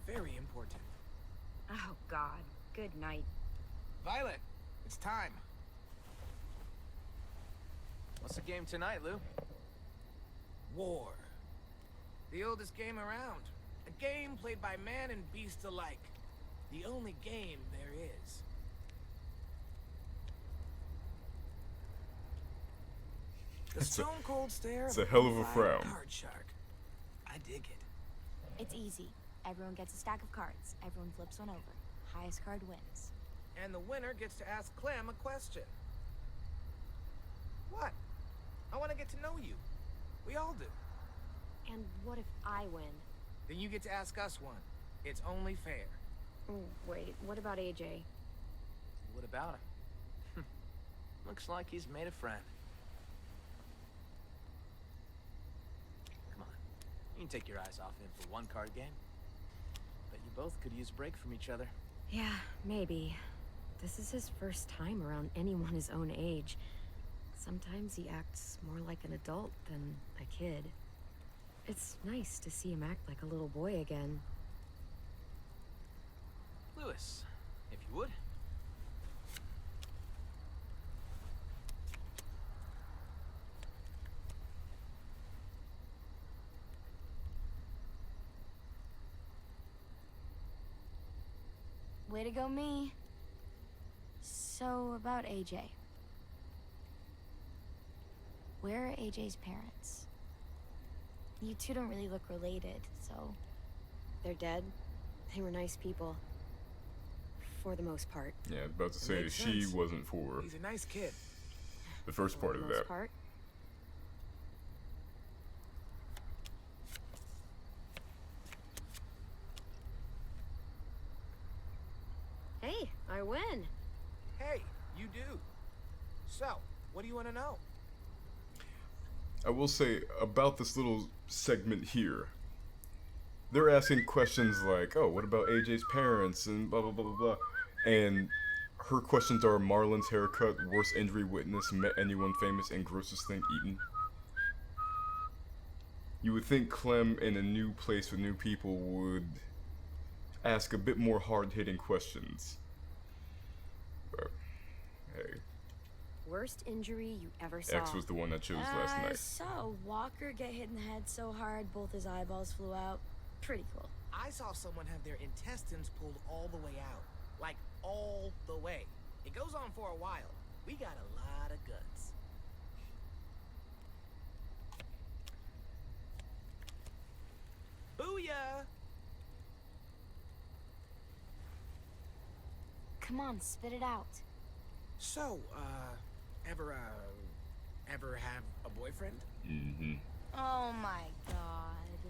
very important. Oh, God. Good night. Violet, it's time. What's the game tonight, Lou? War. The oldest game around. A game played by man and beast alike. The only game there is. The stone cold stare it's of a hell of a blue-eyed frown. Card shark. I dig it. It's easy. Everyone gets a stack of cards. Everyone flips one over. Highest card wins. And the winner gets to ask Clem a question. What? I want to get to know you. We all do. And what if I win? Then you get to ask us one. It's only fair. Wait, what about AJ? What about him? Looks like he's made a friend. Come on. You can take your eyes off him for one card game. Bet you both could use a break from each other. Yeah, maybe. This is his first time around anyone his own age. Sometimes he acts more like an adult than a kid. It's nice to see him act like a little boy again. Lewis, if you would. Way to go, me. So, about AJ. Where are AJ's parents? You two don't really look related, so... They're dead. They were nice people. For the most part. Yeah, about to say she wasn't for He's a nice kid. the first part of that. Part. Hey, I win. Hey, you do. So, what do you want to know? I will say about this little segment here. They're asking questions like, oh, what about AJ's parents and blah blah blah blah blah. And her questions are Marlon's haircut, worst injury witness, met anyone famous, and grossest thing eaten. You would think Clem in a new place with new people would ask a bit more hard-hitting questions. But, hey. Worst injury you ever saw. X was the one that chose last I night. saw Walker get hit in the head so hard both his eyeballs flew out. Pretty cool. I saw someone have their intestines pulled all the way out. Like, all the way. It goes on for a while. We got a lot of guts. Booyah! Come on, spit it out. So, ever have a boyfriend? Mm-hmm. Oh my god.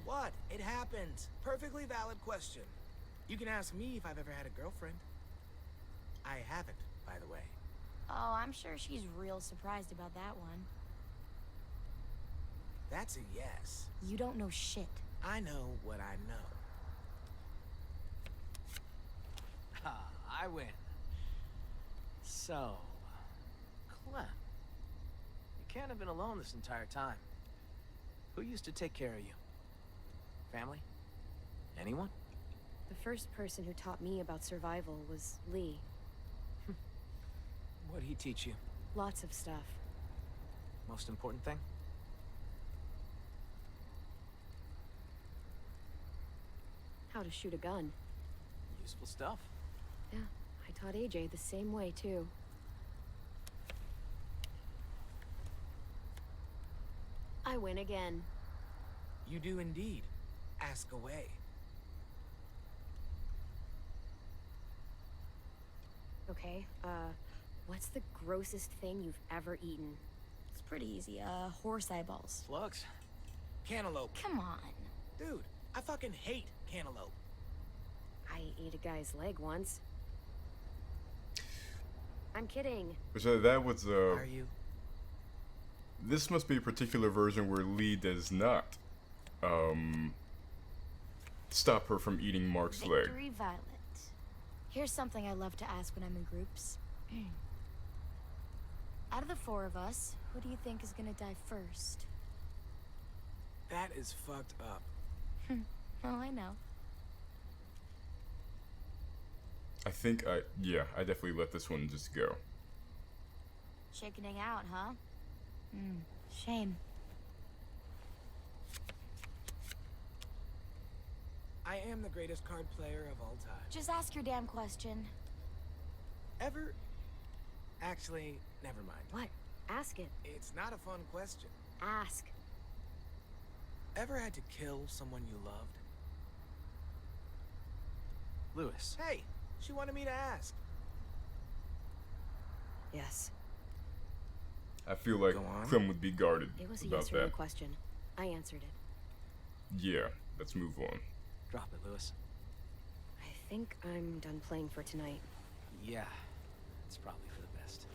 What? It happens. Perfectly valid question. You can ask me if I've ever had a girlfriend. I haven't, by the way. Oh, I'm sure she's real surprised about that one. That's a yes. You don't know shit. I know what I know. I win. So, Clem, you can't have been alone this entire time. Who used to take care of you? Family? Anyone? The first person who taught me about survival was Lee. What'd he teach you? Lots of stuff. Most important thing? How to shoot a gun. Useful stuff. Yeah, I taught AJ the same way, too. I win again. You do indeed. Ask away. Okay, what's the grossest thing you've ever eaten? It's pretty easy. Horse eyeballs. Slugs. Cantaloupe. Come on. Dude, I fucking hate cantaloupe. I ate a guy's leg once. I'm kidding. So that was Are you? This must be a particular version where Lee does not stop her from eating Mark's leg. Victory Violet. Here's something I love to ask when I'm in groups. Out of the four of us, who do you think is gonna die first? That is fucked up. Oh, I know. I think I definitely let this one just go. Chickening out, huh? Shame. I am the greatest card player of all time. Just ask your damn question. Ever? Actually, never mind. What? Ask it. It's not a fun question. Ask. Ever had to kill someone you loved? Lewis. Hey, she wanted me to ask. Yes. I feel like Go on. Clem would be guarded It was a about yes or no that. question. I answered it. Yeah, let's move on. Drop it, Lewis. I think I'm done playing for tonight. Yeah, it's probably for the best.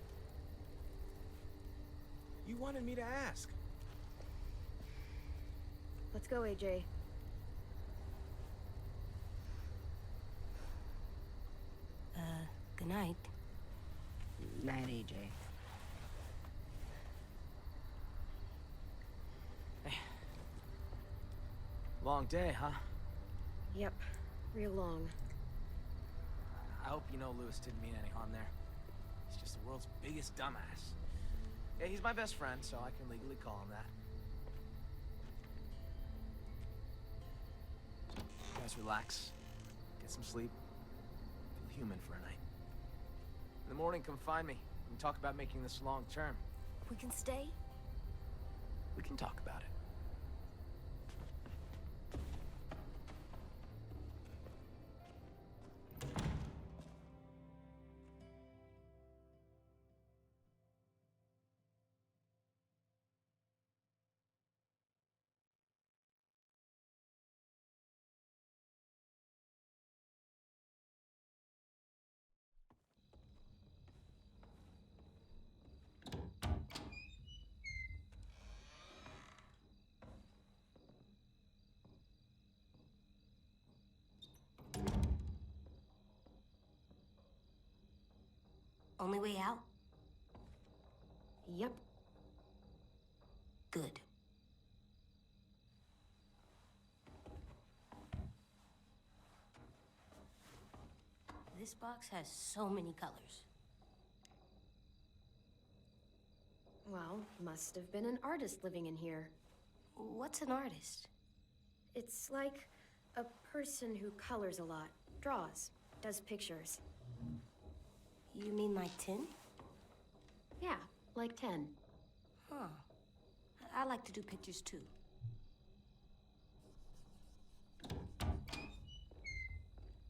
You wanted me to ask. Let's go, AJ. Good night. Night, AJ. Long day, huh? Yep, real long. I hope you know Lewis didn't mean any harm there. He's just the world's biggest dumbass. Yeah, he's my best friend, so I can legally call him that. You guys relax. Get some sleep. Feel human for a night. In the morning, come find me. We can talk about making this long term. We can stay? We can talk about it. Only way out? Yep. Good. This box has so many colors. Well, must have been an artist living in here. What's an artist? It's like a person who colors a lot, draws, does pictures. You mean like 10? Yeah, like 10. Huh. I like to do pictures too.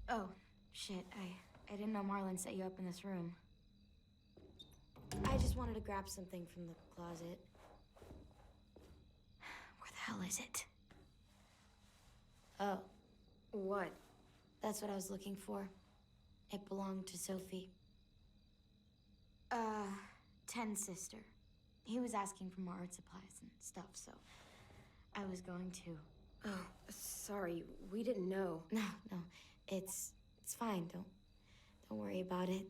Oh, shit. I didn't know Marlon set you up in this room. I just wanted to grab something from the closet. Where the hell is it? Oh. What? That's what I was looking for. It belonged to Sophie. 10's sister. He was asking for more art supplies and stuff, so I was going to. Oh, sorry. We didn't know. No, it's fine. Don't worry about it.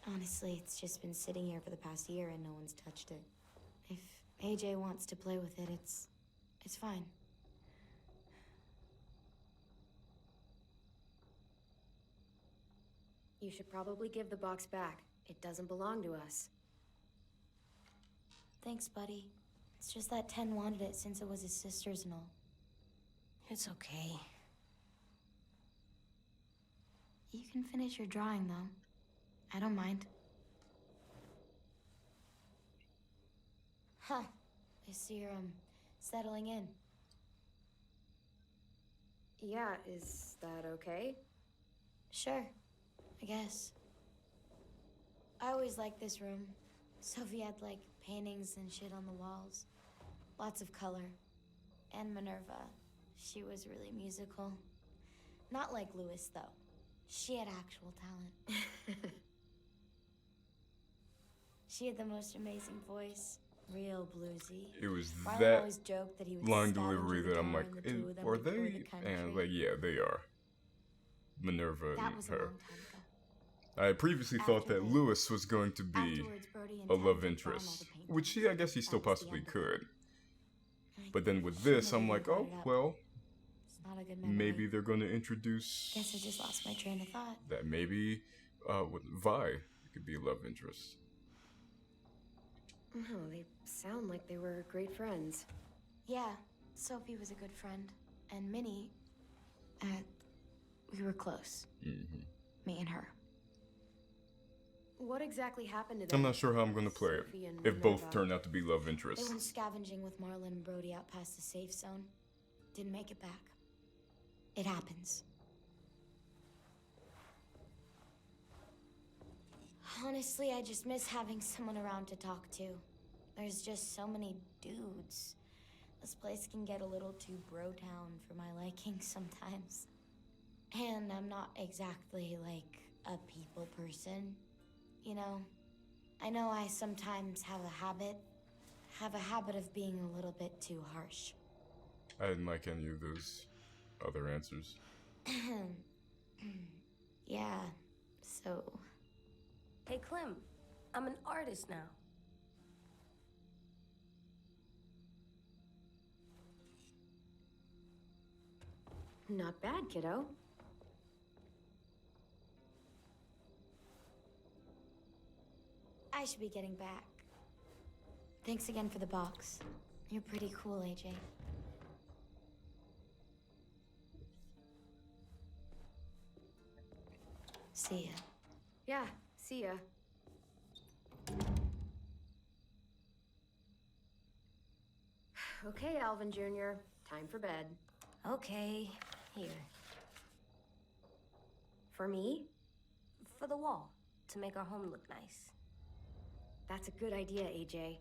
Honestly, it's just been sitting here for the past year and no one's touched it. If AJ wants to play with it, it's fine. You should probably give the box back. It doesn't belong to us. Thanks, buddy. It's just that 10 wanted it since it was his sister's and all. It's okay. You can finish your drawing, though. I don't mind. Huh. I see you're, settling in. Yeah, is that okay? Sure. I guess. I always liked this room. Sophie had, like, paintings and shit on the walls. Lots of color. And Minerva. She was really musical. Not like Louis, though. She had actual talent. She had the most amazing voice. Real bluesy. It was Marlon that always joked that he would line stab delivery into the that I'm guitar like, and the two of them are would tour they? the country. And like, yeah, they are. Minerva That and was a her. long time ago. I previously thought that Afterwards- Louis was going to be Afterwards, Brody and a Ted love took down all interest, the paintings. which I guess he still That was the possibly end of it. could. I But then with shouldn't this, have I'm even like, brought oh it up. well, It's not a good memory. maybe they're going to introduce Guess I just lost my train of thought. that maybe with Vi could be a love interest. No, they sound like they were great friends. Yeah, Sophie was a good friend. And Minnie, we were close. Me and her. What exactly happened to them? I'm not sure how I'm going to play it Sophie and if both Minerva? turn out to be love They interests. went scavenging with Marlon and Brody out past the safe zone. Didn't make it back. It happens. Honestly, I just miss having someone around to talk to. There's just so many dudes. This place can get a little too bro-town for my liking sometimes. And I'm not exactly, like, a people person, you know? I know I sometimes have a habit of being a little bit too harsh. I didn't like any of those other answers. Yeah, so... Hey, Clem, I'm an artist now. Not bad, kiddo. I should be getting back. Thanks again for the box. You're pretty cool, AJ. See ya. Yeah, see ya. Okay, Alvin Jr., time for bed. Okay, here. For me? For the wall, to make our home look nice. That's a good idea, AJ.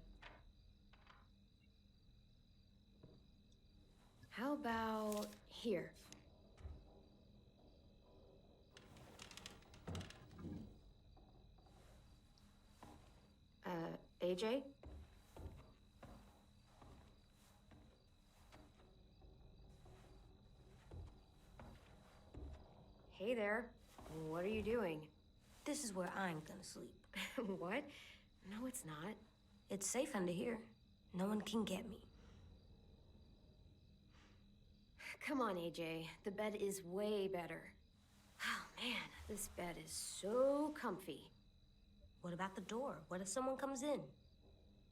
How about here? AJ? Hey there. What are you doing? This is where I'm gonna sleep. What? No, it's not. It's safe under here. No one can get me. Come on, AJ. The bed is way better. Oh, man, this bed is so comfy. What about the door? What if someone comes in?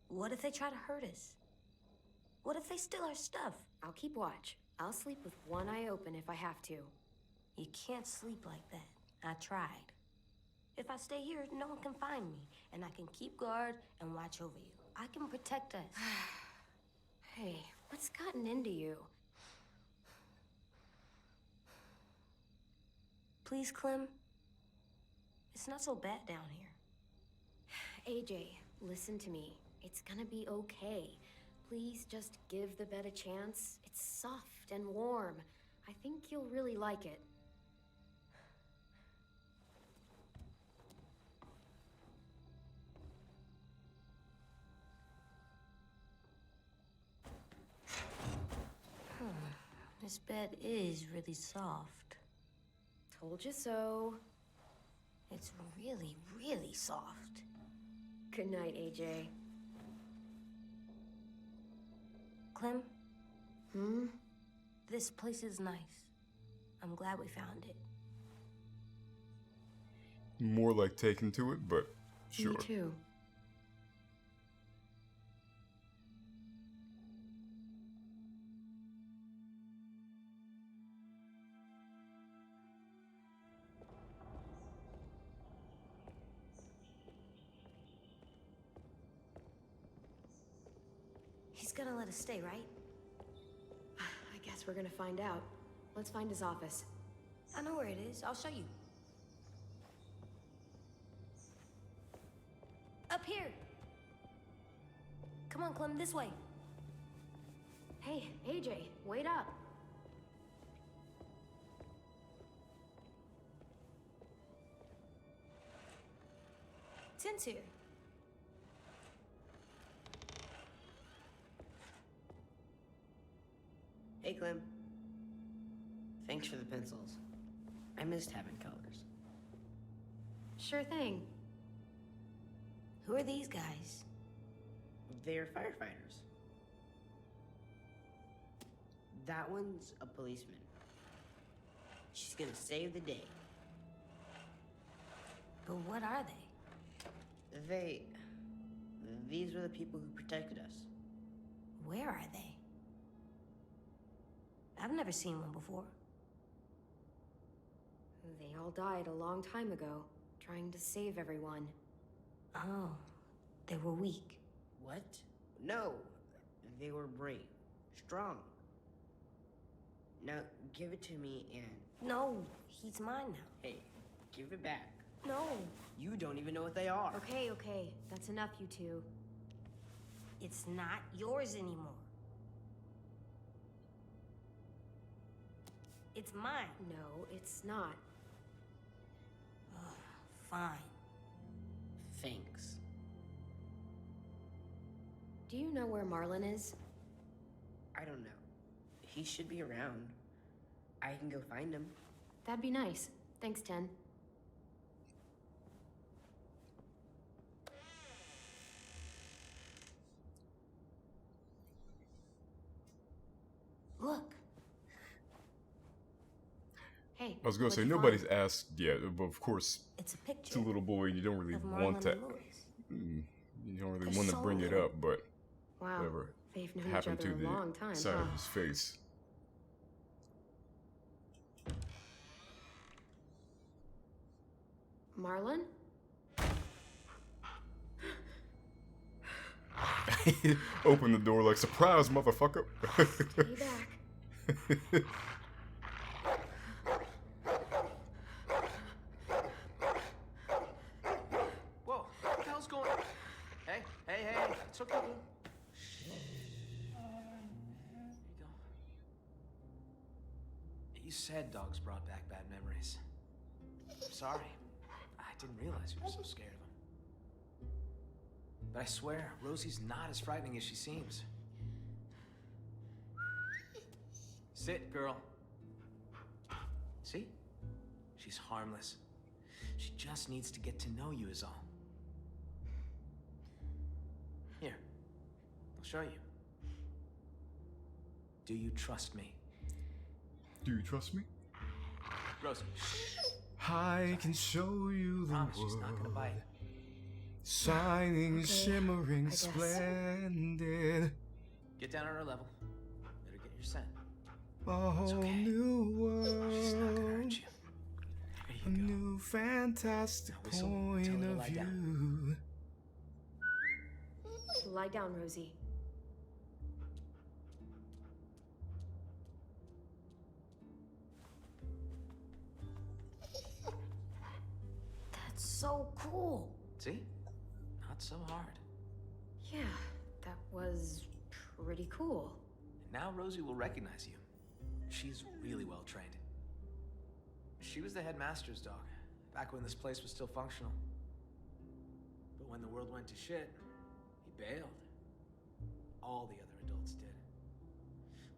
What if they try to hurt us? What if they steal our stuff? I'll keep watch. I'll sleep with one eye open if I have to. You can't sleep like that. I tried. If I stay here, no one can find me, and I can keep guard and watch over you. I can protect us. Hey, what's gotten into you? Please, Clem. It's not so bad down here. AJ, listen to me. It's gonna be okay. Please just give the bed a chance. It's soft and warm. I think you'll really like it. This bed is really soft. Told you so. It's really, really soft. Good night, AJ. Clem? Hmm? This place is nice. I'm glad we found it. More like taken to it, but sure. Me too. He's gonna let us stay, right? I guess we're gonna find out. Let's find his office. I know where it is. I'll show you. Up here! Come on, Clem, this way. Hey, AJ, wait up. Tin's here. Hey, Clem. Thanks for the pencils. I missed having colors. Sure thing. Who are these guys? They're firefighters. That one's a policeman. She's gonna save the day. But what are they? These were the people who protected us. Where are they? I've never seen one before. They all died a long time ago, trying to save everyone. Oh, they were weak. What? No, they were brave, strong. Now, give it to me and... No, he's mine now. Hey, give it back. No. You don't even know what they are. Okay, okay. That's enough, you two. It's not yours anymore. It's mine. No, it's not. Fine. Thanks. Do you know where Marlon is? I don't know. He should be around. I can go find him. That'd be nice. Thanks, Ten. Look. Hey. I was gonna say, what'd you nobody's find? asked yet, but of course, It's a picture. it's a little boy and you don't really of want Marlon to... and Louis. You don't really They're want to so bring it little. up, but Wow. whatever They've known each happened other to a the long time, side huh? of his face. Marlon? Open the door like, surprise, motherfucker. Stay back. Whoa, what the hell's going on? Hey, it's okay, dude. There you go. You said dogs brought back bad memories. I'm sorry. I didn't realize you were so scared of them. But I swear, Rosie's not as frightening as she seems. Sit, girl. See? She's harmless. She just needs to get to know you is all. Here, I'll show you. Do you trust me? Do you trust me? Rosie. I can show you the Promise world. she's not gonna bite. Shining, Okay, shimmering, I guess. splendid. Get down on her level. Better get your scent. A whole okay. new She's not gonna hurt world. you. There A you go. new fantastic Now whistle, point tell her to of lie view. down. Lie down, Rosie. That's so cool. See? Not so hard. Yeah, that was pretty cool. And now Rosie will recognize you. She's really well trained. She was the headmaster's dog, back when this place was still functional. But when the world went to shit, he bailed. All the other adults did.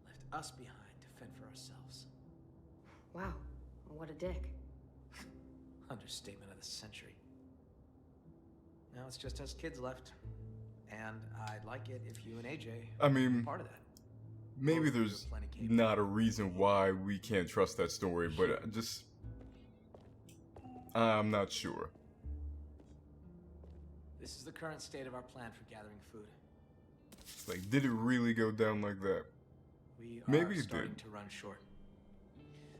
Left us behind to fend for ourselves. Wow, what a dick. Understatement of the century. Now it's just us kids left. And I'd like it if you and AJ I mean, were part of that. maybe Both of you there's are plenty capable. not a reason why we can't trust that story, but I'm not sure. This is the current state of our plan for gathering food. Like, did it really go down like that? We are Maybe it starting did. to run short.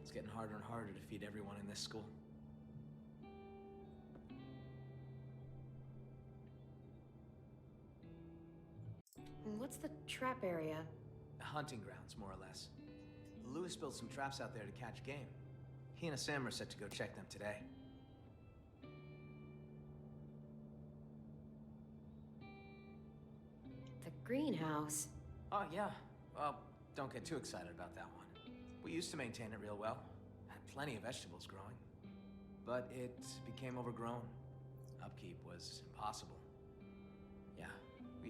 It's getting harder and harder to feed everyone in this school. What's the trap area? Hunting grounds, more or less. Lewis built some traps out there to catch game. He and Sam are set to go check them today. The greenhouse. Oh, yeah. Well, don't get too excited about that one. We used to maintain it real well. Had plenty of vegetables growing. But it became overgrown. Upkeep was impossible.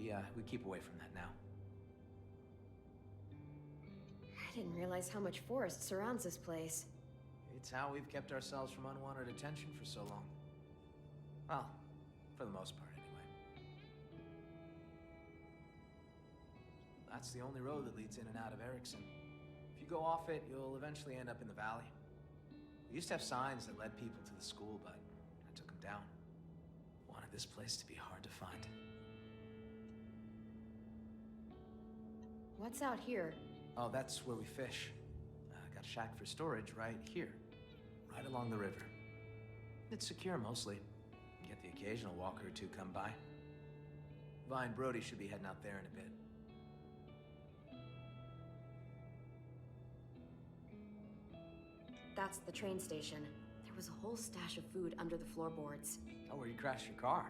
Yeah, we keep away from that now. I didn't realize how much forest surrounds this place. It's how we've kept ourselves from unwanted attention for so long. Well, for the most part, anyway. That's the only road that leads in and out of Erickson. If you go off it, you'll eventually end up in the valley. We used to have signs that led people to the school, but I took them down. Wanted this place to be hard to find. What's out here? Oh, that's where we fish. Got a shack for storage right here, right along the river. It's secure mostly. Get the occasional walker or two come by. Vi and Brody should be heading out there in a bit. That's the train station. There was a whole stash of food under the floorboards. Oh, where you crashed your car.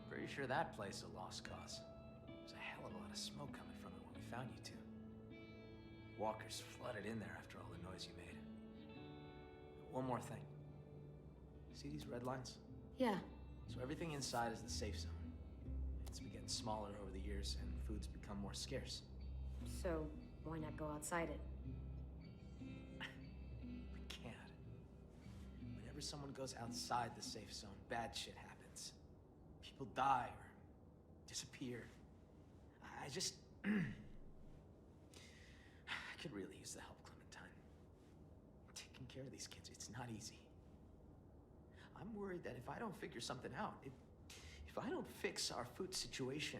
Pretty sure that place is a lost cause. There's a hell of a lot of smoke coming from it when we found you two. Walkers flooded in there after all the noise you made. One more thing. See these red lines? Yeah. So everything inside is the safe zone. It's been getting smaller over the years, and food's become more scarce. So, why not go outside it? We can't. Whenever someone goes outside the safe zone, bad shit happens. People die or disappear. I just... I could really use the help, Clementine. Taking care of these kids, it's not easy. I'm worried that if I don't figure something out, if I don't fix our food situation,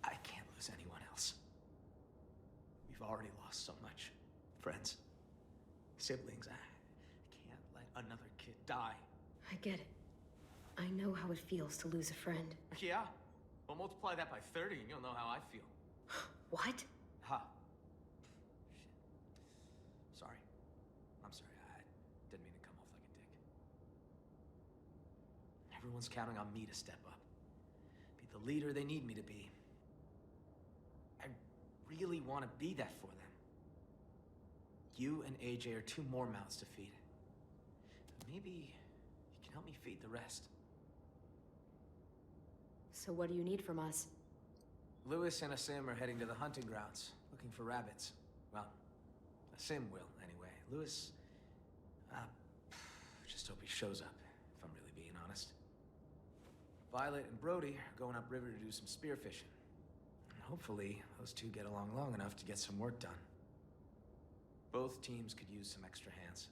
I can't lose anyone else. We've already lost so much. Friends, siblings, I can't let another kid die. I get it. I know how it feels to lose a friend. Yeah? Well, multiply that by 30 and you'll know how I feel. What? Ha. Shit. Sorry. I'm sorry. I didn't mean to come off like a dick. Everyone's counting on me to step up. Be the leader they need me to be. I really want to be that for them. You and AJ are 2 more mouths to feed. Maybe you can help me feed the rest. So what do you need from us? Lewis and Asim are heading to the hunting grounds, looking for rabbits. Well, Asim will, anyway. Lewis, just hope he shows up, if I'm really being honest. Violet and Brody are going upriver to do some spearfishing. And hopefully, those 2 get along long enough to get some work done. Both teams could use some extra hands.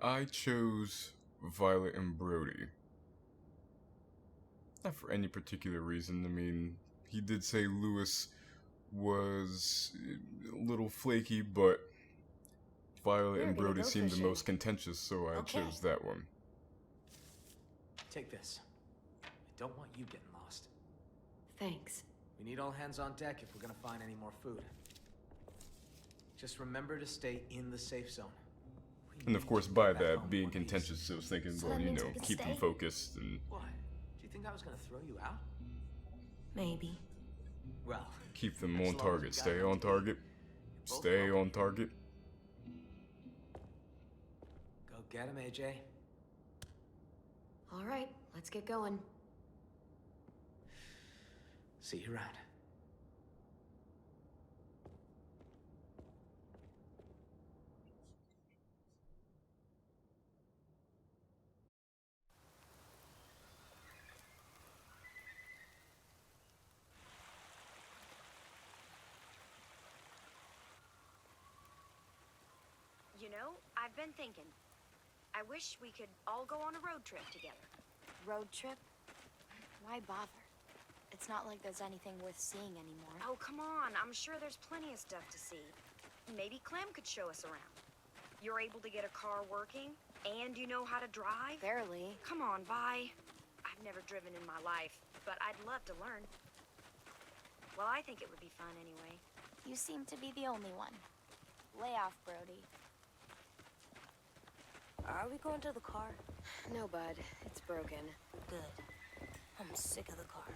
I chose Violet and Brody. Not for any particular reason. I mean, he did say Lewis was a little flaky, but Violet and Brody seemed the most contentious, so I chose that one. Take this. I don't want you getting lost. Thanks. We need all hands on deck if we're gonna find any more food. Just remember to stay in the safe zone. And of course, by that, being contentious, I was thinking, well, you know, keep them focused and... What? Do you think I was gonna throw you out? Maybe. Well... Keep them on target. Stay on target. Stay on target. Go get him, AJ. All right, let's get going. See you around. You know, I've been thinking. I wish we could all go on a road trip together. Road trip? Why bother? It's not like there's anything worth seeing anymore. Oh, come on. I'm sure there's plenty of stuff to see. Maybe Clem could show us around. You're able to get a car working, and you know how to drive? Barely. Come on, Vi. I've never driven in my life, but I'd love to learn. Well, I think it would be fun anyway. You seem to be the only one. Lay off, Brody. Are we going to the car? No, bud. It's broken. Good. I'm sick of the car.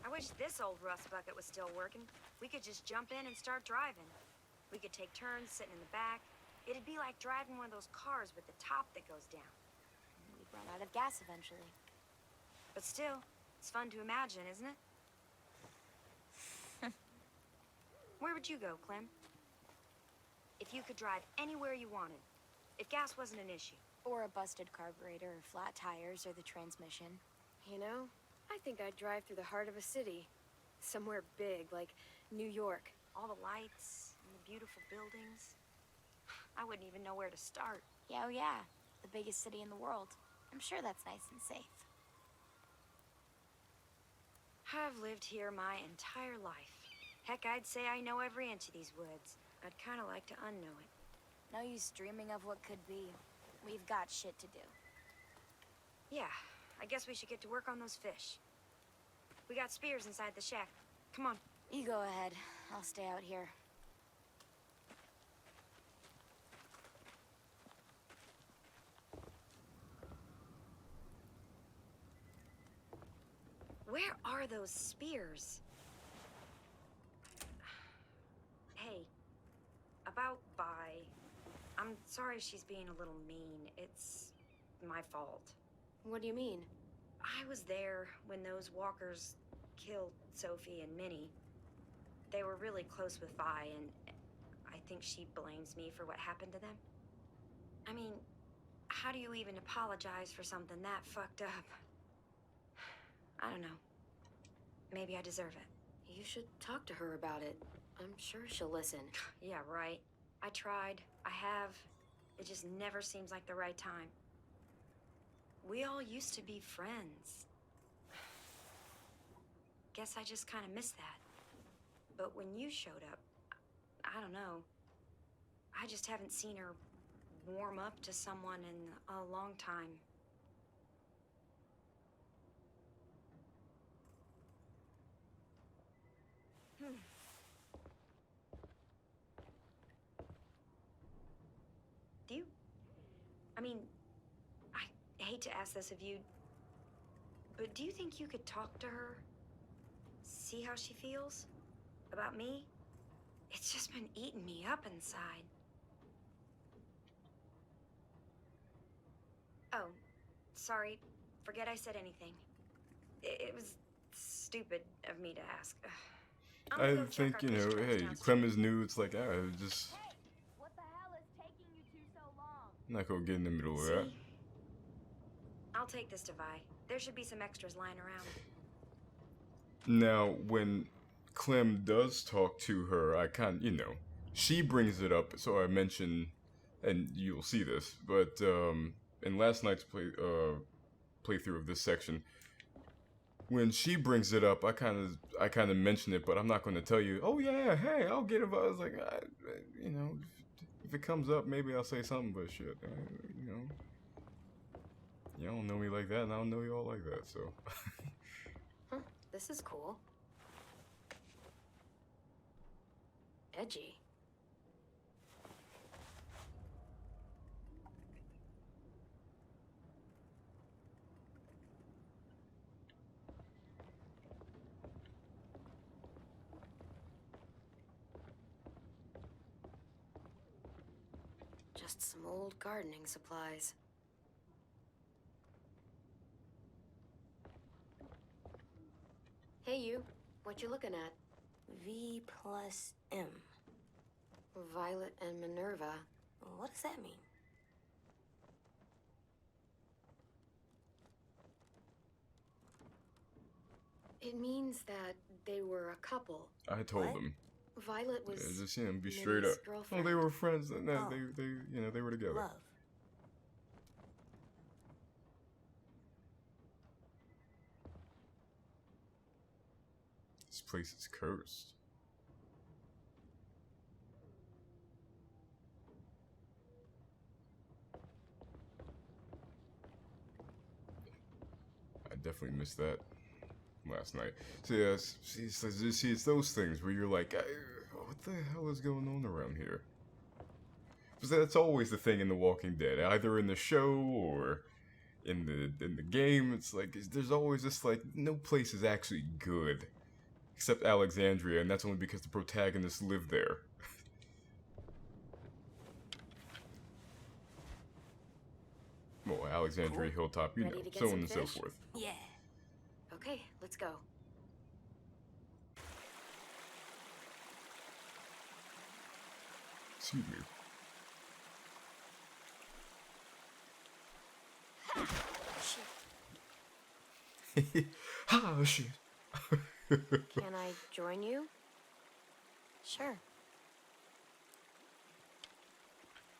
I wish this old rust bucket was still working. We could just jump in and start driving. We could take turns sitting in the back. It'd be like driving one of those cars with the top that goes down. We'd run out of gas eventually. But still, it's fun to imagine, isn't it? Where would you go, Clem? If you could drive anywhere you wanted. If gas wasn't an issue. Or a busted carburetor, or flat tires, or the transmission. You know, I think I'd drive through the heart of a city. Somewhere big, like New York. All the lights and the beautiful buildings. I wouldn't even know where to start. Yeah, oh yeah. The biggest city in the world. I'm sure that's nice and safe. I've lived here my entire life. Heck, I'd say I know every inch of these woods. I'd kind of like to unknow it. No use dreaming of what could be. We've got shit to do. Yeah, I guess we should get to work on those fish. We got spears inside the shack. Come on. You go ahead. I'll stay out here. Where are those spears? Hey, about Vi. I'm sorry she's being a little mean. It's my fault. What do you mean? I was there when those walkers killed Sophie and Minnie. They were really close with Vi, and I think she blames me for what happened to them. I mean, how do you even apologize for something that fucked up? I don't know. Maybe I deserve it. You should talk to her about it. I'm sure she'll listen. Yeah, right. I tried. I have. It just never seems like the right time. We all used to be friends. Guess I just kind of miss that. But when you showed up, I don't know. I just haven't seen her warm up to someone in a long time. Do you... I mean, I hate to ask this of you, but do you think you could talk to her? See how she feels? About me? It's just been eating me up inside. Oh, sorry. Forget I said anything. It was stupid of me to ask. I'm gonna I go check think, our you fish know, traps hey, downstream. Clem is new. It's like, just Hey, what the hell is taking you two so long? not gonna get in the middle of that. See? I'll take this to Vi. There should be some extras lying around. Now, when Clem does talk to her, I you know, she brings it up, so I mention, and you'll see this, but in last night's playthrough of this section, when she brings it up, I kind of mention it, but I'm not going to tell you, oh yeah, hey, I'll get it. I was like, you know, if it comes up, maybe I'll say something, but shit, you know, you don't know me like that, and I don't know you all like that, so. This is cool. Edgy. Just some old gardening supplies. Hey you, what you looking at? V plus M. Violet and Minerva. What does that mean? It means that they were a couple. I told them. Violet was Just, you know, be straight Minnie's up. girlfriend. Oh, they were friends. And Oh. they, you know, they were together. Love. This place is cursed. I definitely missed that last night. So yeah, see, it's those things where you're like, what the hell is going on around here? Because that's always the thing in The Walking Dead, either in the show or in the game. It's like there's always this like no place is actually good, except Alexandria, and that's only because the protagonists live there. Well, Alexandria, Cool. Hilltop, you Ready know, to get so some on and so fish? forth. Yeah. Okay, let's go. Excuse me. Ah, shit. Can I join you? Sure.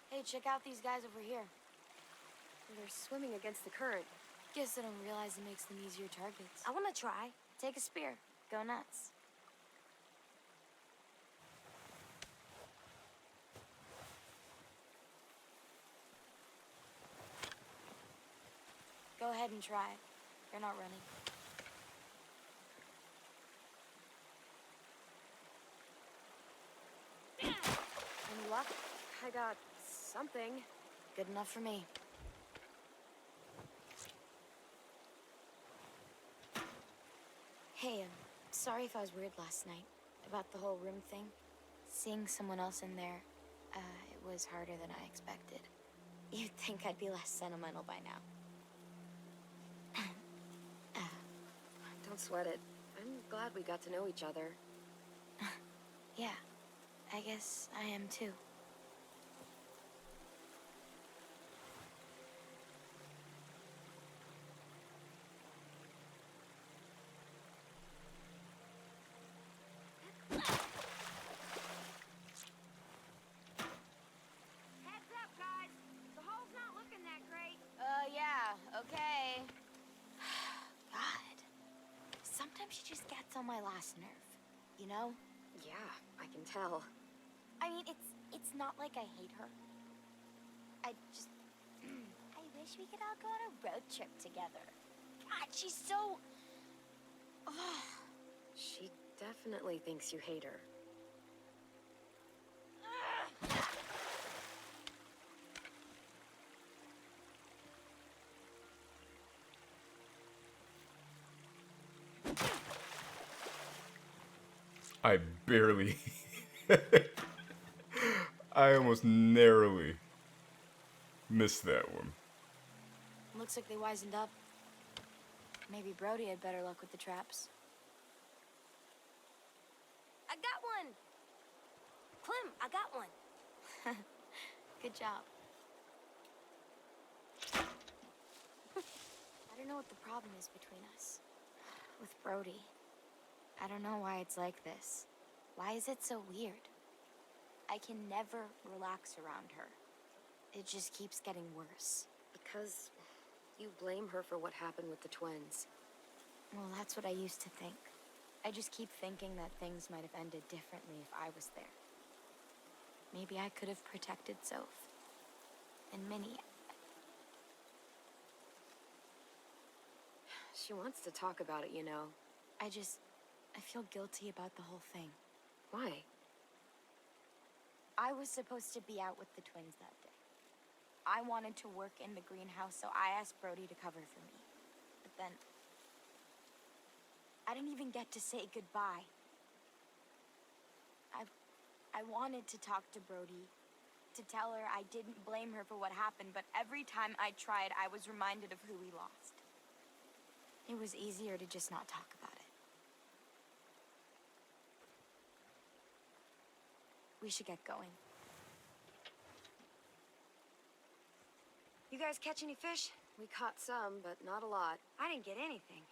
Hey, check out these guys over here. They're swimming against the current. Guess they don't realize it makes them easier targets. I want to try. Take a spear. Go nuts. Go ahead and try. They're not running. Any luck? I got something. Good enough for me. Hey, sorry if I was weird last night about the whole room thing. Seeing someone else in there, it was harder than I expected. You'd think I'd be less sentimental by now. Don't sweat it. I'm glad we got to know each other. Yeah, I guess I am too. Heads up, guys. The hole's not looking that great. Yeah, okay. God. Sometimes she just gets on my last nerve, you know? Yeah, I can tell. I mean, it's not like I hate her. I just... I wish we could all go on a road trip together. God, she's so... She definitely thinks you hate her. I barely... I almost narrowly missed that one. Looks like they wisened up. Maybe Brody had better luck with the traps. I got one! Clem, I got one. Good job. I don't know what the problem is between us. With Brody. I don't know why it's like this. Why is it so weird? I can never relax around her. It just keeps getting worse. Because you blame her for what happened with the twins. Well, that's what I used to think. I just keep thinking that things might have ended differently if I was there. Maybe I could have protected Soph. And Minnie. She wants to talk about it, you know. I feel guilty about the whole thing. Why? I was supposed to be out with the twins that day. I wanted to work in the greenhouse, so I asked Brody to cover for me. But then... I didn't even get to say goodbye. I wanted to talk to Brody, to tell her I didn't blame her for what happened, but every time I tried, I was reminded of who we lost. It was easier to just not talk about it. We should get going. You guys catch any fish? We caught some, but not a lot. I didn't get anything.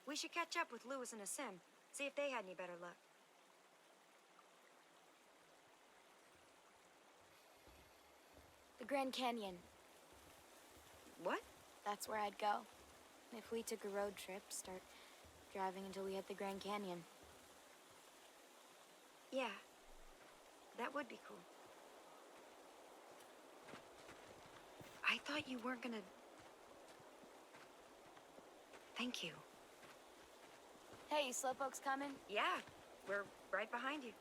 We should catch up with Lewis and Asim, see if they had any better luck. The Grand Canyon. What? That's where I'd go. If we took a road trip, start driving until we hit the Grand Canyon. Yeah. That would be cool. I thought you weren't gonna... Thank you. Hey, Slowpoke's coming? Yeah, we're right behind you.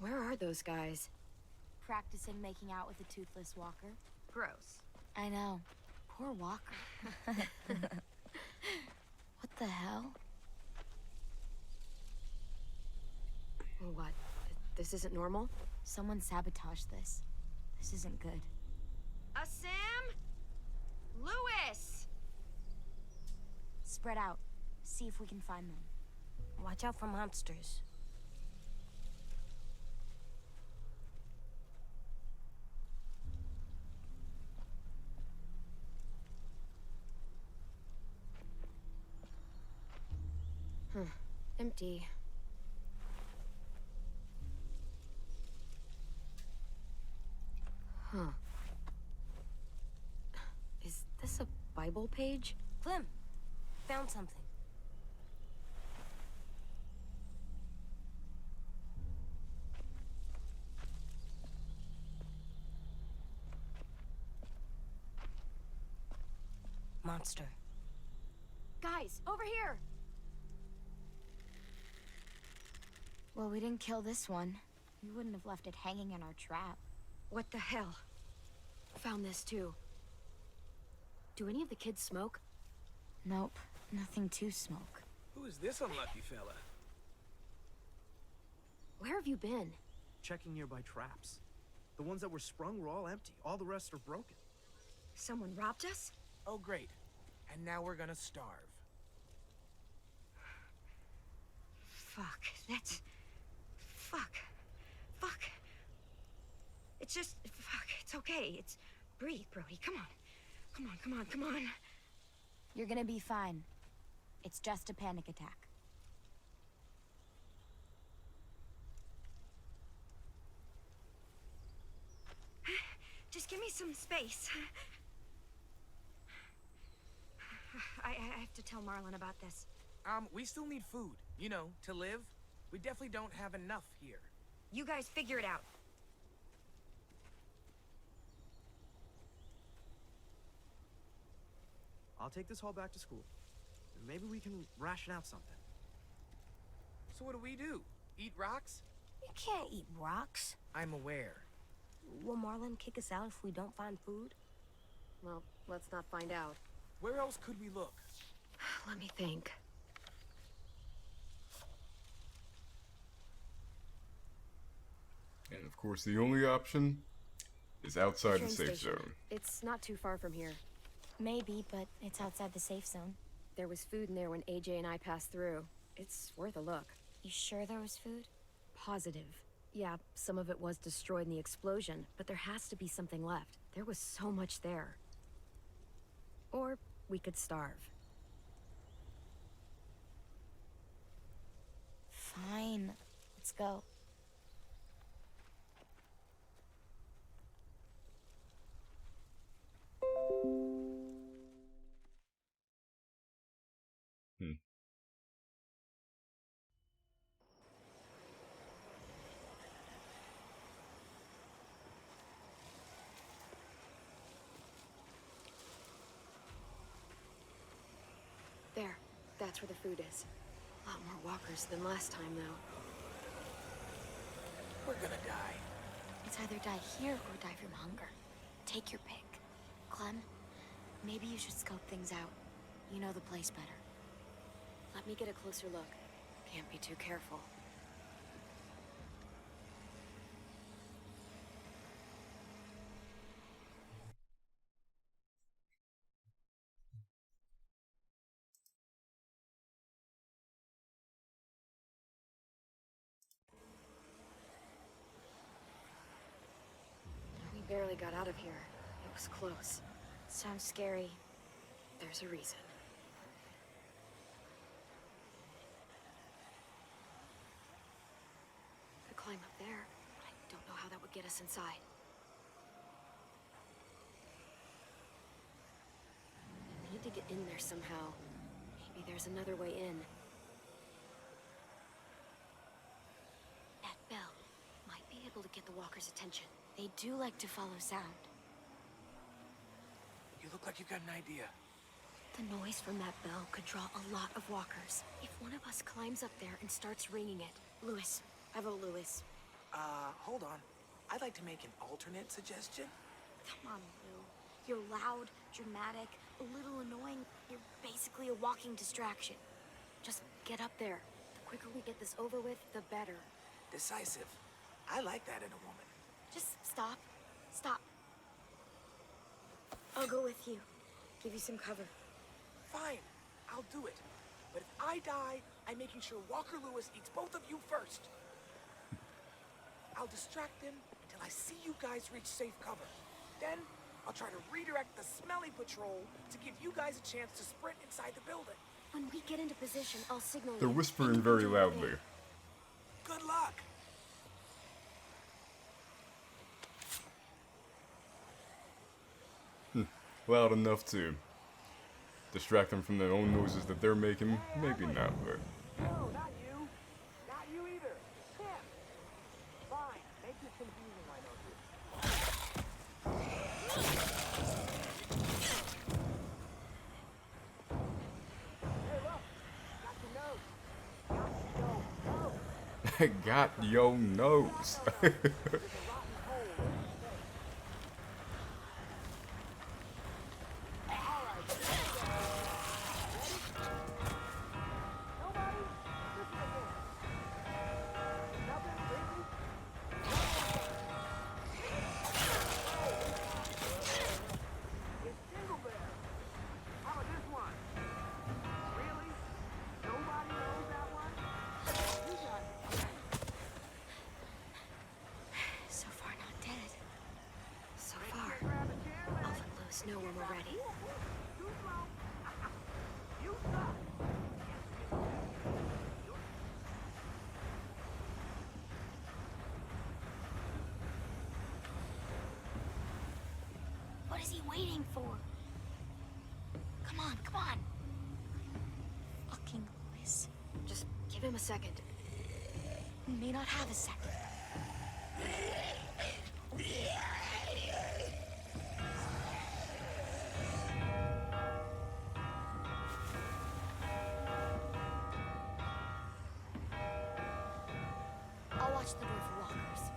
Where are those guys? Practicing making out with a toothless walker. Gross. I know. Poor Walker. What the hell? What? This isn't normal? Someone sabotaged this. This isn't good. Asim? Lewis! Spread out. See if we can find them. Watch out for monsters. Empty. Huh. Is this a Bible page? Clem, found something. Monster. Guys, over here! Well, we didn't kill this one. We wouldn't have left it hanging in our trap. What the hell? Found this too. Do any of the kids smoke? Nope, nothing to smoke. Who is this unlucky fella? Where have you been? Checking nearby traps. The ones that were sprung were all empty. All the rest are broken. Someone robbed us? Oh, great. And now we're gonna starve. Fuck, that's... Fuck. It's just... Fuck, it's okay. Breathe, Brody. Come on. Come on, come on, come on. You're gonna be fine. It's just a panic attack. Just give me some space. I have to tell Marlon about this. We still need food, you know, to live. We definitely don't have enough here. You guys figure it out. I'll take this haul back to school. Maybe we can ration out something. So what do? Eat rocks? You can't eat rocks. I'm aware. Will Marlon kick us out if we don't find food? Well, let's not find out. Where else could we look? Let me think. And of course, the only option is outside the Train safe station. zone. It's not too far from here. Maybe, but it's outside the safe zone. There was food in there when AJ and I passed through. It's worth a look. You sure there was food? Positive. Yeah, some of it was destroyed in the explosion, but there has to be something left. There was so much there. Or we could starve. Fine. Let's go. There. That's where the food is. A lot more walkers than last time, though. We're gonna die. It's either die here or die from hunger. Take your pick. Clem, maybe you should scope things out. You know the place better. Let me get a closer look. Can't be too careful. We barely got out of here. It was close. Sounds scary. There's a reason. Could climb up there, but I don't know how that would get us inside. I need to get in there somehow. Maybe there's another way in. That bell might be able to get the walkers' attention. They do like to follow sound. You look like you got an idea. The noise from that bell could draw a lot of walkers. If one of us climbs up there and starts ringing it. Lewis. I vote Lewis. Hold on. I'd like to make an alternate suggestion. Come on, Lou. You're loud, dramatic, a little annoying. You're basically a walking distraction. Just get up there. The quicker we get this over with, the better. Decisive. I like that in a woman. Just stop. Stop. I'll go with you. Give you some cover. Fine. I'll do it. But if I die, I'm making sure Walker Lewis eats both of you first. I'll distract him until I see you guys reach safe cover. Then, I'll try to redirect the smelly patrol to give you guys a chance to sprint inside the building. When we get into position, I'll signal They're you. whispering very loudly. Good luck! Loud enough to distract them from their own noises that they're making. Maybe not, but... No, not you. Not you either. Him. Fine. Make this confusing, why don't you? Hey, look. Got your nose. Got your nose. we're ready. What is he waiting for? Come on, come on. Fucking Lewis. Just give him a second. We may not have a second. I'll watch the door for walkers.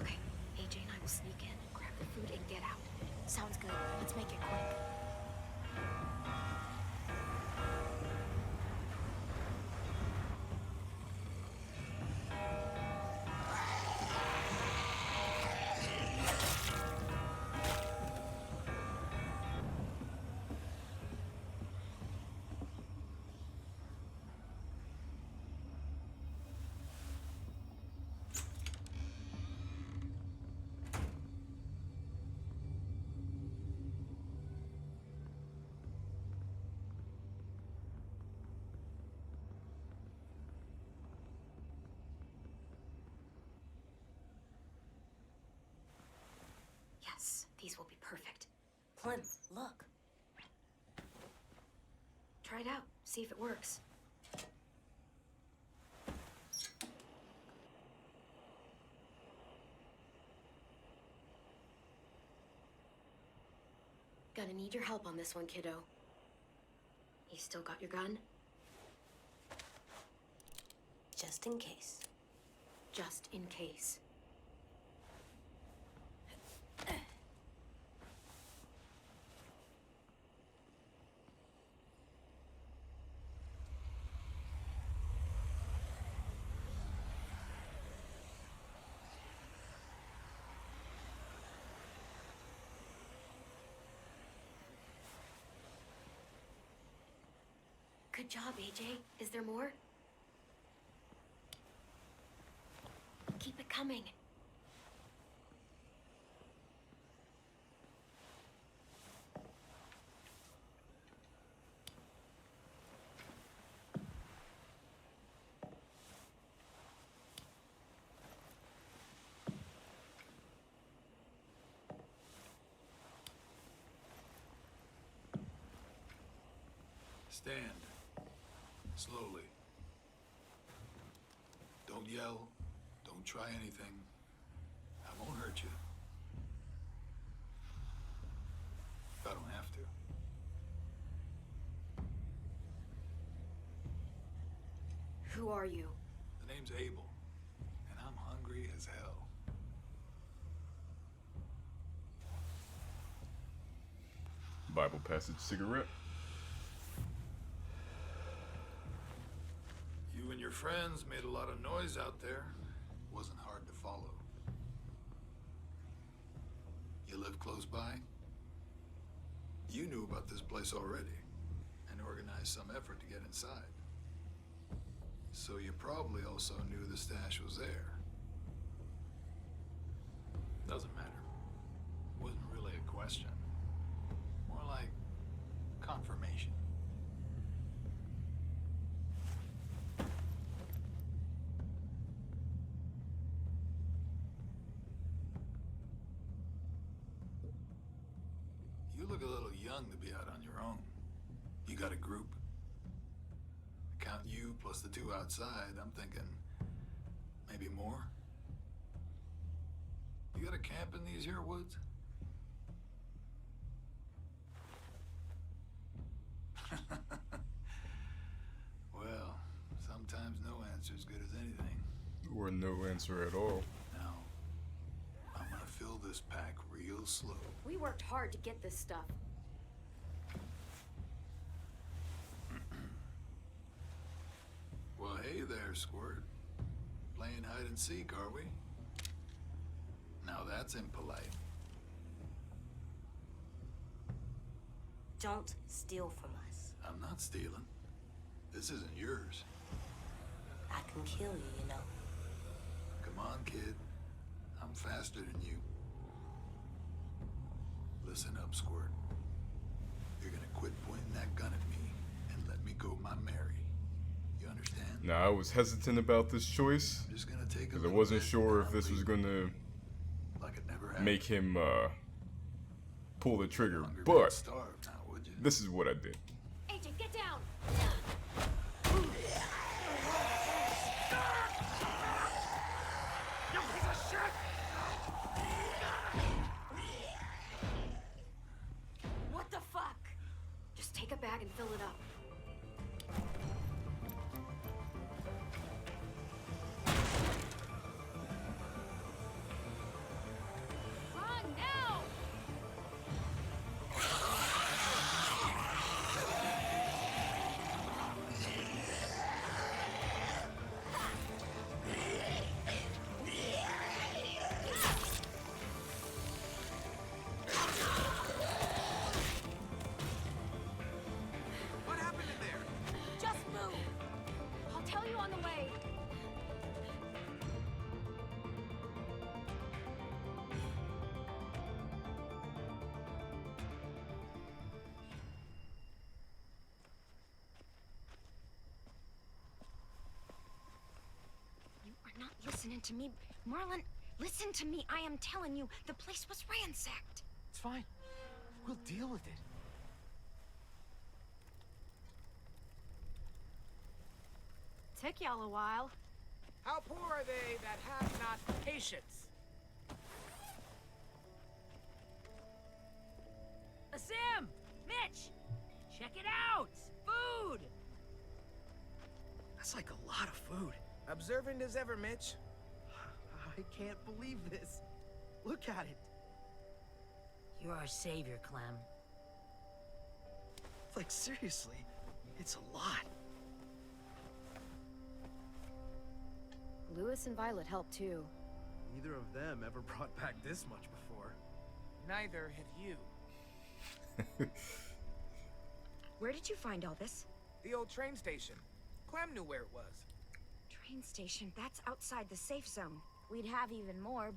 Okay, AJ and I will sneak in, grab the food, and get out. Sounds good. Let's make it quick. Yes, these will be perfect. Clem, look. Try it out. See if it works. Gonna need your help on this one, kiddo. You still got your gun? Just in case. Just in case. Good job, AJ. Is there more? Keep it coming. Stand. Slowly. Don't yell. Don't try anything. I won't hurt you. I don't have to. Who are you? The name's Abel, and I'm hungry as hell. Bible passage cigarette. You and your friends made a lot of noise out there. Wasn't hard to follow. You live close by? You knew about this place already and organized some effort to get inside. So you probably also knew the stash was there. Doesn't matter. Wasn't really a question. More like confirmation. You look a little young to be out on your own. You got a group? Count you plus the two outside, I'm thinking maybe more. You got a camp in these here woods? Well, sometimes no answer's as good as anything. Or no answer at all. Now, I'm gonna fill this pack real slow. We worked hard to get this stuff. Well, hey there, Squirt. Playing hide and seek, are we? Now that's impolite. Don't steal from us. I'm not stealing. This isn't yours. I can kill you, you know. Come on, kid. I'm faster than you. Listen up, Squirt. my Mary. You understand? Now, I was hesitant about this choice I'm just gonna take a because I little wasn't bit sure and if this I'll was leave gonna like it never happened. make him pull the trigger, Longer than but starved now, would you? this is what I did. Agent, get down! You piece of shit! What the fuck? Just take a bag and fill it up. Run now! What happened in there? Just move! I'll tell you on the way. You are not listening to me. Marlon, listen to me. I am telling you, the place was ransacked. It's fine. We'll deal with it. Took y'all a while. How poor are they that have not patience? Sam! Mitch! Check it out! Food! That's like a lot of food. Observant as ever, Mitch. I can't believe this. Look at it. You're our savior, Clem. Like, seriously, it's a lot. Lewis and Violet helped too. Neither of them ever brought back this much before. Neither have you. Where did you find all this? The old train station. Clem knew where it was. Train station. That's outside the safe zone. We'd have even more,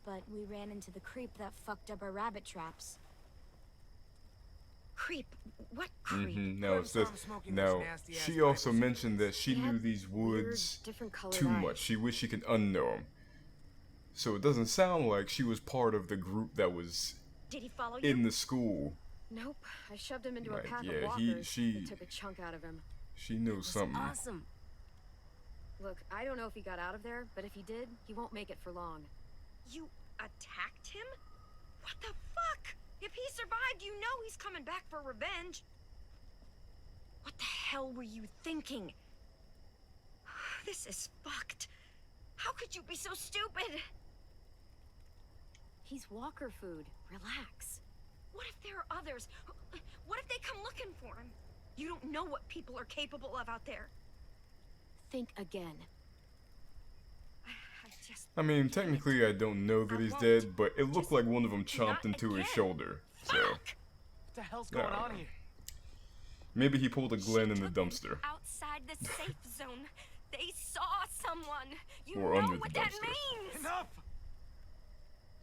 but we ran into the creep that fucked up our rabbit traps. Creep? What creep? No, it's this. No, she also mentioned that she knew these woods too much. She wished she could unknow them. So it doesn't sound like she was part of the group that was Did he follow you? in the school. Nope, I shoved him into Like, a pack yeah, of walkers. she- It took a chunk out of him. She knew something. Awesome. Look, I don't know if he got out of there, but if he did, he won't make it for long. You attacked him? What the fuck? If he survived, you know he's coming back for revenge. What the hell were you thinking? This is fucked. How could you be so stupid? He's walker food. Relax. What if there are others? What if they come looking for him? You don't know what people are capable of out there. Think again. I mean, technically I don't know that he's dead, but it looked like one of them chomped into his shoulder. So, What the hell's going on here? maybe he pulled a Glenn in the dumpster. Outside the safe zone, they saw someone. You Or know under the what that dumpster. means. Enough!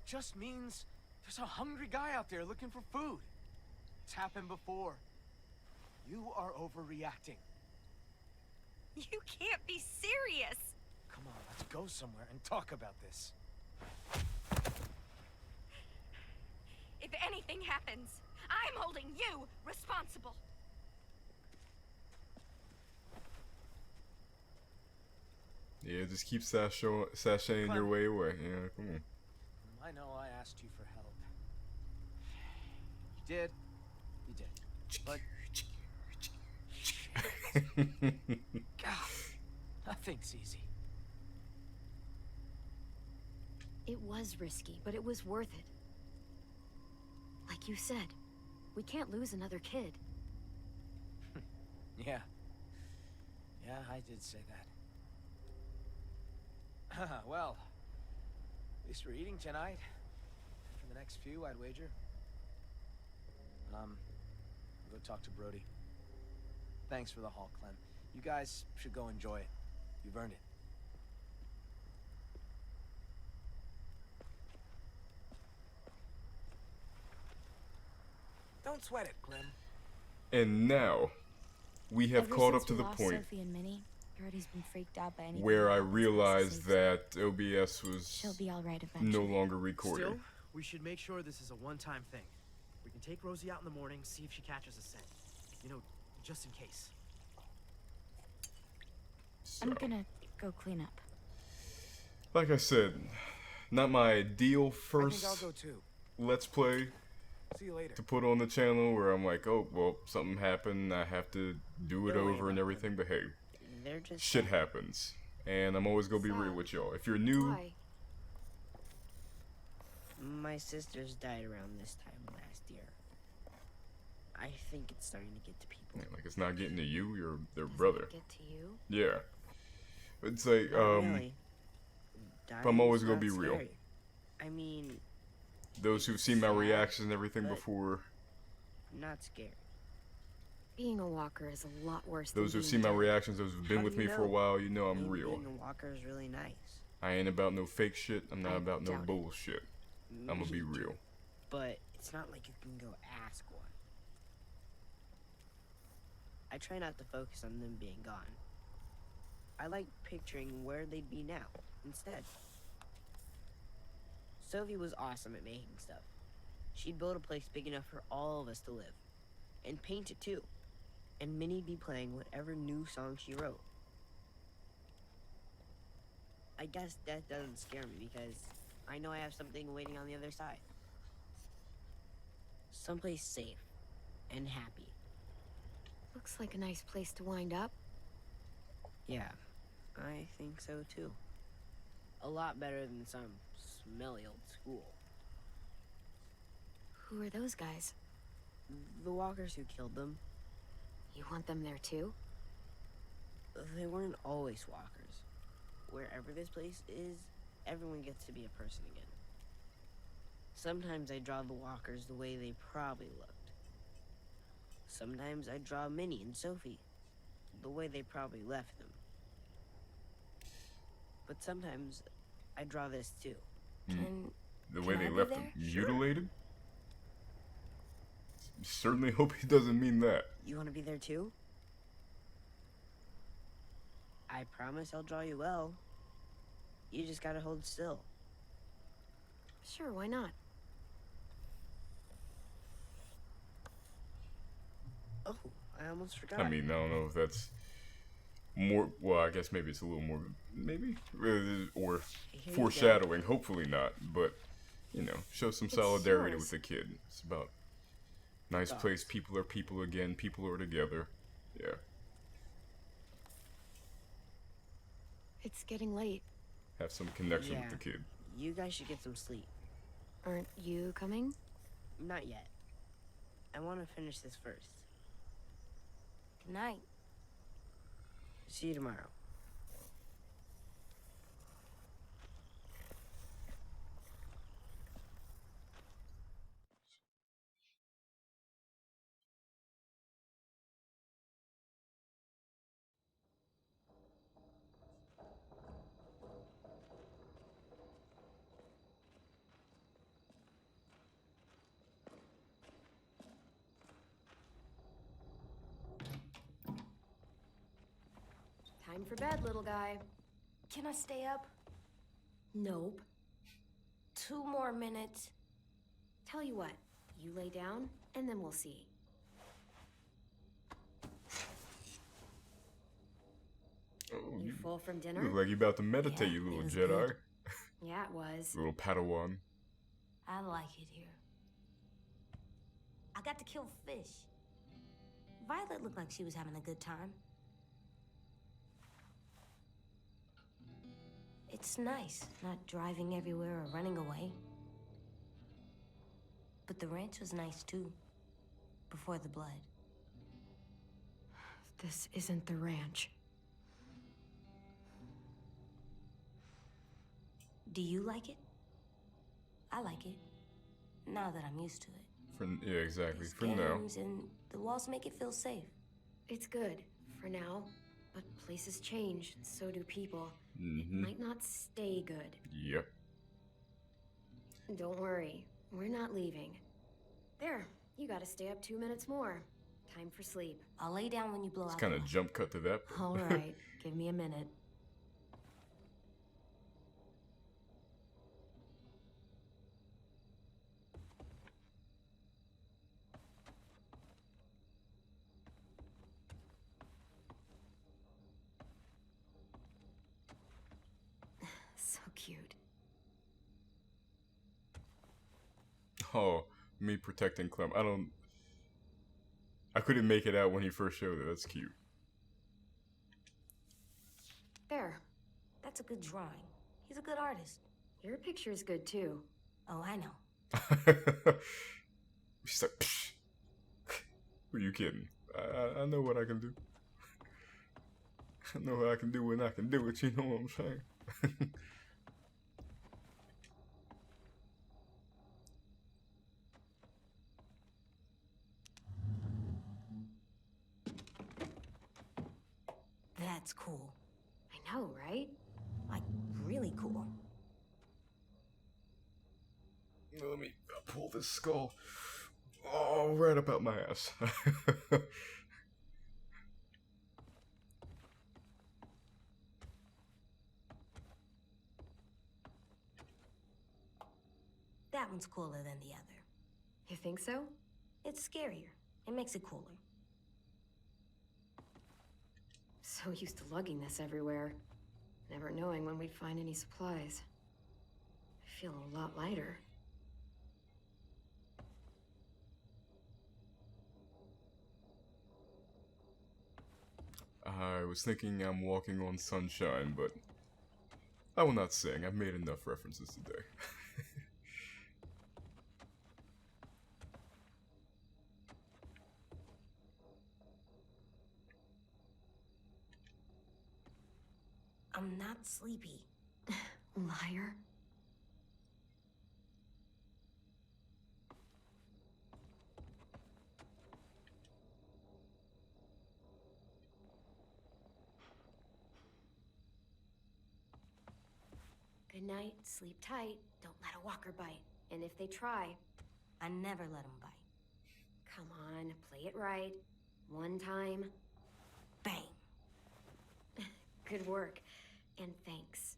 Just means there's a hungry guy out there looking for food. It's happened before. You are overreacting. You can't be serious. Come on, let's go somewhere and talk about this. If anything happens, I'm holding you responsible. Yeah, just keep sashaying your way away. Yeah, come on. I know I asked you for help. You did. You did. But... God, nothing's easy. It was risky, but it was worth it. Like you said, we can't lose another kid. Yeah. Yeah, I did say that. Well, at least we're eating tonight. For the next few, I'd wager. I'll go talk to Brody. Thanks for the haul, Clem. You guys should go enjoy it. You've earned it. Don't sweat it, Clem. And now, we have Ever caught since up to we the lost point Sophie and Minnie, Gertie's been freaked out by anything where that I happens realized past the safe that OBS was She'll be all right no eventually. longer recording. Still, we should make sure this is a one-time thing. We can take Rosie out in the morning, see if she catches a scent. You know, just in case. I'm gonna go clean up. Like I said, not my ideal I first think I'll go too. Let's Play See you later. to put on the channel where I'm like, oh, well, something happened, I have to do it Don't worry over and about everything, but hey, They're just shit happens. And I'm always gonna be real with y'all. If you're new, Why? My sisters died around this time last year. I think it's starting to get to people. like it's not getting to you, you're their Doesn't brother. it get to you? Yeah. It's like, Not really. I'm always Dying's gonna be not real. scary. I mean, Those who've seen my reactions and everything but before, not scary. Being a walker is a lot worse those than who've being seen my dead. reactions, those who've been How with do you me for a know? while, you know I'm Maybe real. being a walker is really nice. I ain't about no fake shit, I'm not I about no doubt it. bullshit. I'm gonna be Me too. real. But it's not like you can go ask one. I try not to focus on them being gone. I like picturing where they'd be now, instead. Sophie was awesome at making stuff. She'd build a place big enough for all of us to live. And paint it too. And Minnie'd be playing whatever new song she wrote. I guess that doesn't scare me because I know I have something waiting on the other side. Someplace safe and happy. Looks like a nice place to wind up. Yeah, I think so too. A lot better than some smelly old school. Who are those guys? The walkers who killed them, You want them there too? they weren't always walkers. Wherever this place is, everyone gets to be a person again. Sometimes I draw the walkers the way they probably looked. Sometimes I draw Minnie and Sophie the way they probably left them. But sometimes I draw this too. The way Can they I be left them there? mutilated? Certainly hope he doesn't mean that. You want to be there too? I promise I'll draw you well. You just gotta hold still. Sure, why not? Oh, I almost forgot. I mean, I don't know if that's more, well, I guess maybe it's a little more, maybe? Or Here you foreshadowing, hopefully not, but, you know, show some It's solidarity yours. with the kid. It's about nice Dogs. place, people are people again, people are together. Yeah. It's getting late. Have some connection Yeah. with the kid. You guys should get some sleep. Aren't you coming? Not yet. I want to finish this first. Good night. See you tomorrow. Time for bed, little guy. Can I stay up? Nope. 2 more minutes. Tell you what, you lay down, and then we'll see. Oh, You full from dinner? look like you about to meditate, Yeah, you little it was Jedi. good. Yeah, it was. Little Padawan. I like it here. I got to kill fish. Violet looked like she was having a good time. It's nice not driving everywhere or running away. But the ranch was nice too, before the blood. This isn't the ranch. Do you like it? I like it, now that I'm used to it. Yeah, exactly. There's For now. games and the walls make it feel safe. It's good, for now. But places change, so do people. Mm-hmm. Might not stay good. Yep. Don't worry, we're not leaving. There, you gotta stay up 2 minutes more. time for sleep. I'll lay down when you blow It's out. kind of jump cut to that. All right, give me a minute. So cute. Oh, me protecting Clem. I couldn't make it out when he first showed it. That's cute. There. That's a good drawing. He's a good artist. Your picture is good too. Oh, I know. She's like, psh. Who are you kidding? I know what I can do. I know what I can do when I can do it, you know what I'm saying? That's cool. I know, right? Like, really cool. Let me pull this skull. Oh, right up out my ass. That one's cooler than the other. You think so? It's scarier. It makes it cooler. So used to lugging this everywhere, never knowing when we'd find any supplies. I feel a lot lighter. I was thinking I'm walking on sunshine, but I will not sing. I've made enough references today. I'm not sleepy. Liar. Good night, sleep tight, don't let a walker bite. And if they try, I never let them bite. come on, play it right. One time. Bang. Good work. And thanks.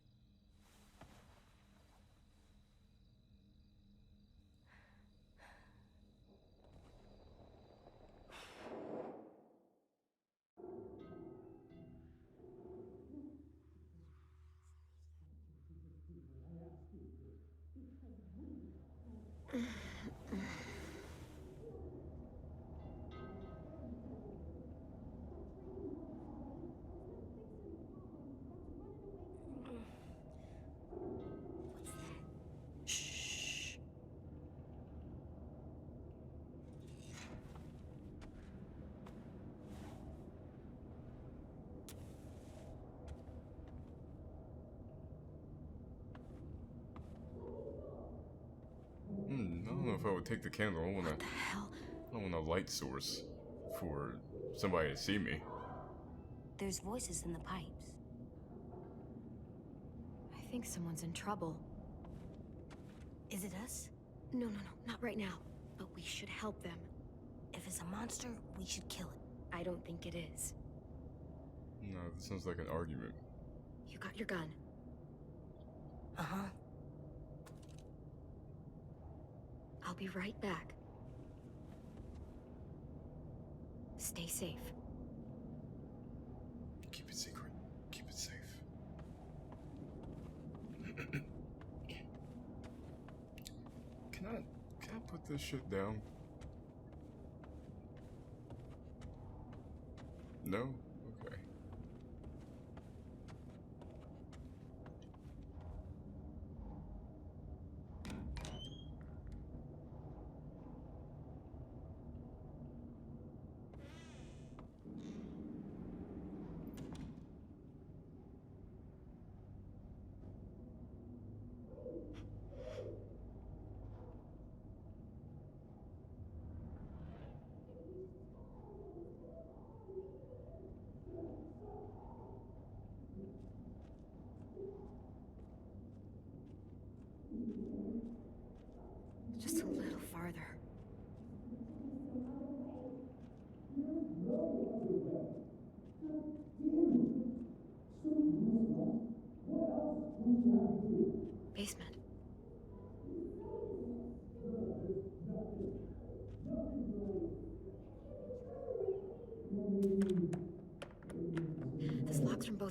I don't know if I would take the candle. I don't want a light source for somebody to see me. There's voices in the pipes. I think someone's in trouble. Is it us? No, not right now. But we should help them. If it's a monster, we should kill it. I don't think it is. No, this sounds like an argument. You got your gun. Uh-huh. I'll be right back. Stay safe. Keep it secret. Keep it safe. Can I put this shit down? No? Okay.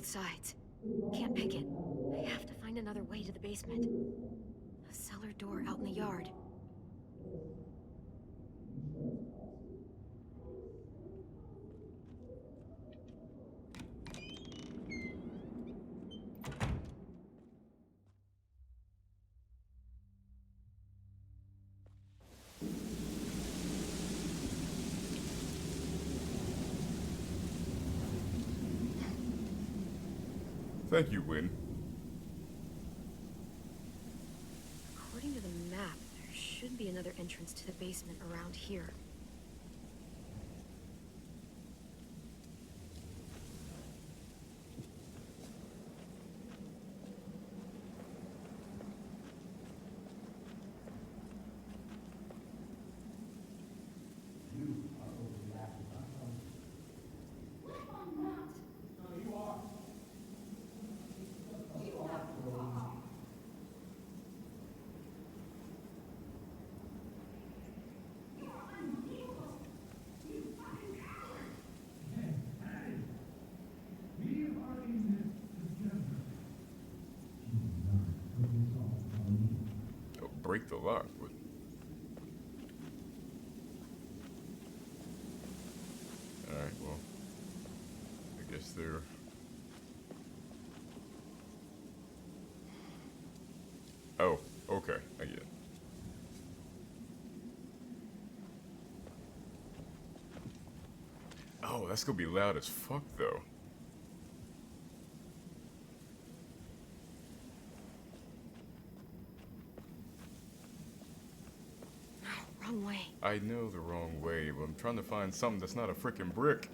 both sides. Can't pick it. I have to find another way to the basement. A cellar door out in the yard. Thank you, Win. According to the map, there should be another entrance to the basement around here. Break the lock. Alright, well, I guess they're... Oh, okay, I get it. Oh, that's gonna be loud as fuck, though. Wrong way. I know the wrong way, but I'm trying to find something that's not a freaking brick.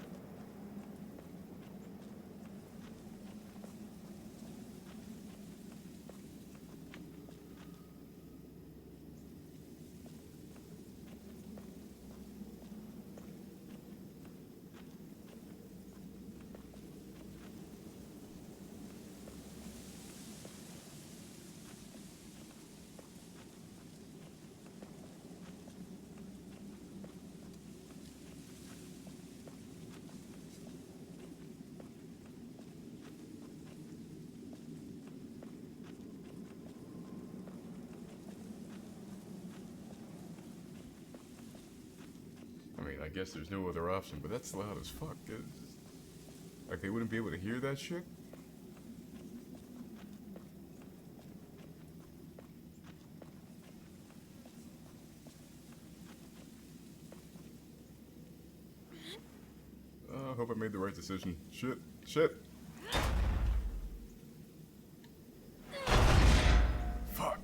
I guess there's no other option, but that's loud as fuck. Like, they wouldn't be able to hear that shit? I hope I made the right decision. Shit. Shit. Fuck.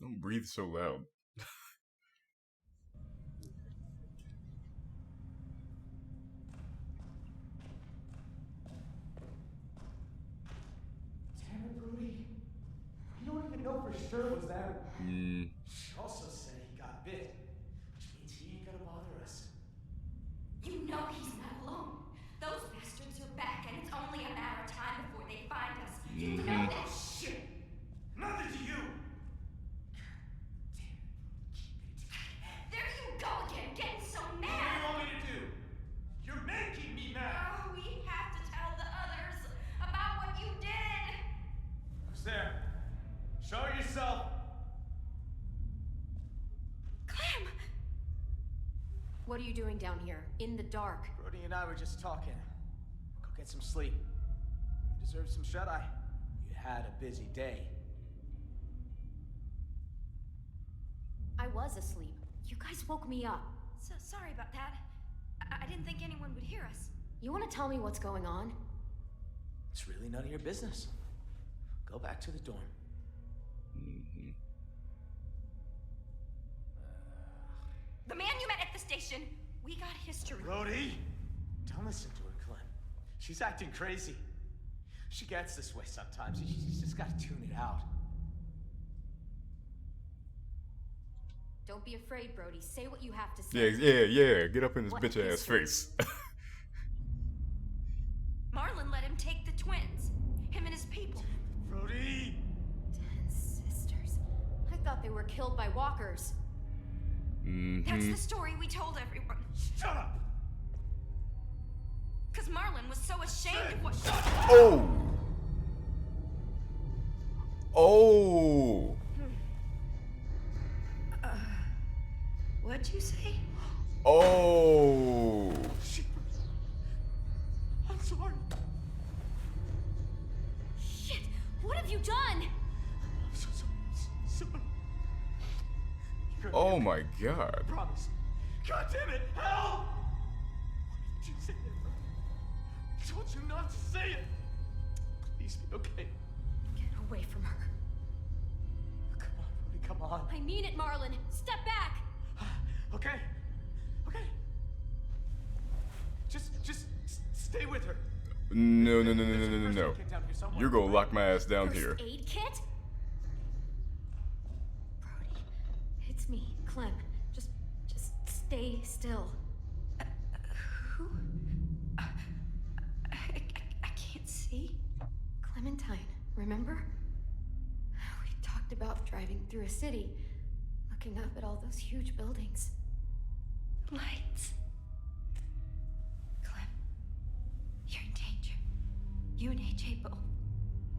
Don't breathe so loud. Damn it, Brody. We don't even know for sure was that. She also said he got bit, which means he ain't gonna bother us. You know he's not alone. Those bastards are back, and it's only a matter of time before they find us. You know that shit. Nothing to you. There you go again, getting so What do mad. you want me to do? You're making me mad. Oh, we have to tell the others about what you did. Who's there? Show yourself. Clem! What are you doing down here, in the dark? Brody and I were just talking. Go get some sleep. You deserve some shut-eye. You had a busy day. I was asleep. You guys woke me up. So sorry about that. I didn't think anyone would hear us. You want to tell me what's going on? It's really none of your business. Go back to the dorm. The man you met at the station, we got history. Brody! Don't listen to her, Clem. She's acting crazy. She gets this way sometimes. She's just got to tune it out. Don't be afraid, Brody. Say what you have to say. Yeah. Get up in his What bitch ass history? face. Marlon let him take the twins. Him and his people. thought they were killed by walkers. That's the story we told everyone. Shut up! Because Marlon was so ashamed of what. Oh! Oh! What'd you say? Oh! I'm sorry. Shit! What have you done? I'm so sorry. Oh my god. I promise. God damn it! Help! Why did you say that? I told you not to say it. Please be okay. Get away from her. Come on, Brody, come on. I mean it, Marlon. Step back. Okay. Okay. Just stay with her. No. You're gonna lock my ass down here. First aid kit? Brody, it's me, Clem. Just stay still. Who? I can't see. Clementine, remember? We talked about driving through a city, looking up at all those huge buildings. Lights. Clem, you're in danger. You and AJ both.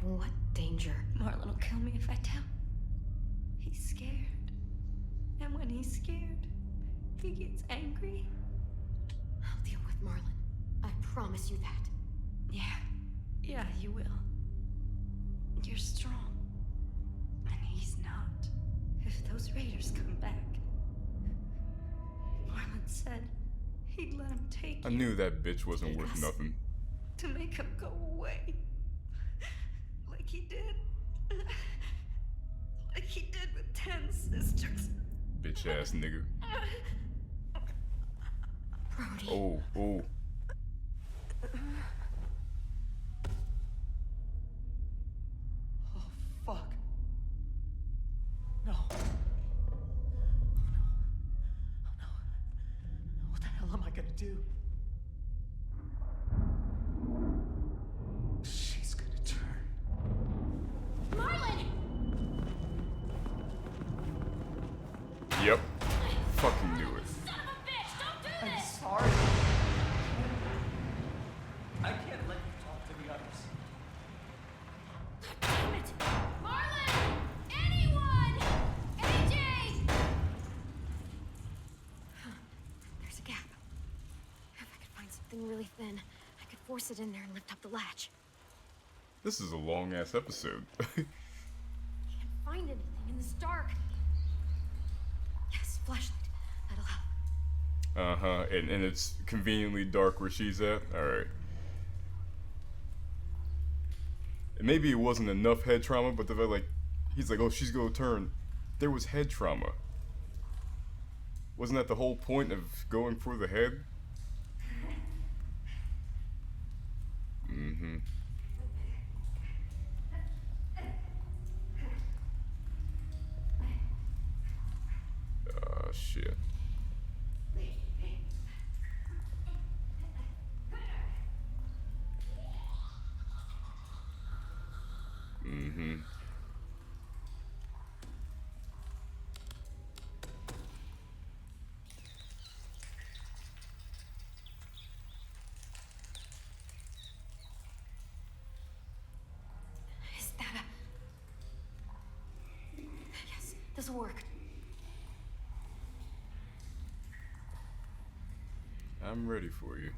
What danger? Marlon will kill me if I tell. He's scared. And when he's scared, he gets angry. I'll deal with Marlon. I promise you that. Yeah, you will. You're strong. And he's not. If those raiders come back, Marlon said he'd let him take I you knew that bitch wasn't worth nothing. to make him go away. Like he did. Like he did with 10 sisters. Bitch ass nigga. Brody. Oh. Oh, fuck. No. Oh, no. What the hell am I gonna do? She's gonna turn. Marlon! Yep. Fucking knew it. Son of a bitch! Don't do I'm this! sorry. I can't let you talk to the others. Damn it! Marlon! Anyone! AJ! There's a gap. If I could find something really thin, I could force it in there and lift up the latch. This is a long ass episode. Can't find anything in this dark. Yes, flashlight. That'll help. And it's conveniently dark where she's at. Alright. And maybe it wasn't enough head trauma, but the fact, he's like, oh, she's gonna turn. There was head trauma. Wasn't that the whole point of going for the head? Shit. Is that a... Yes, this'll work. I'm ready for you.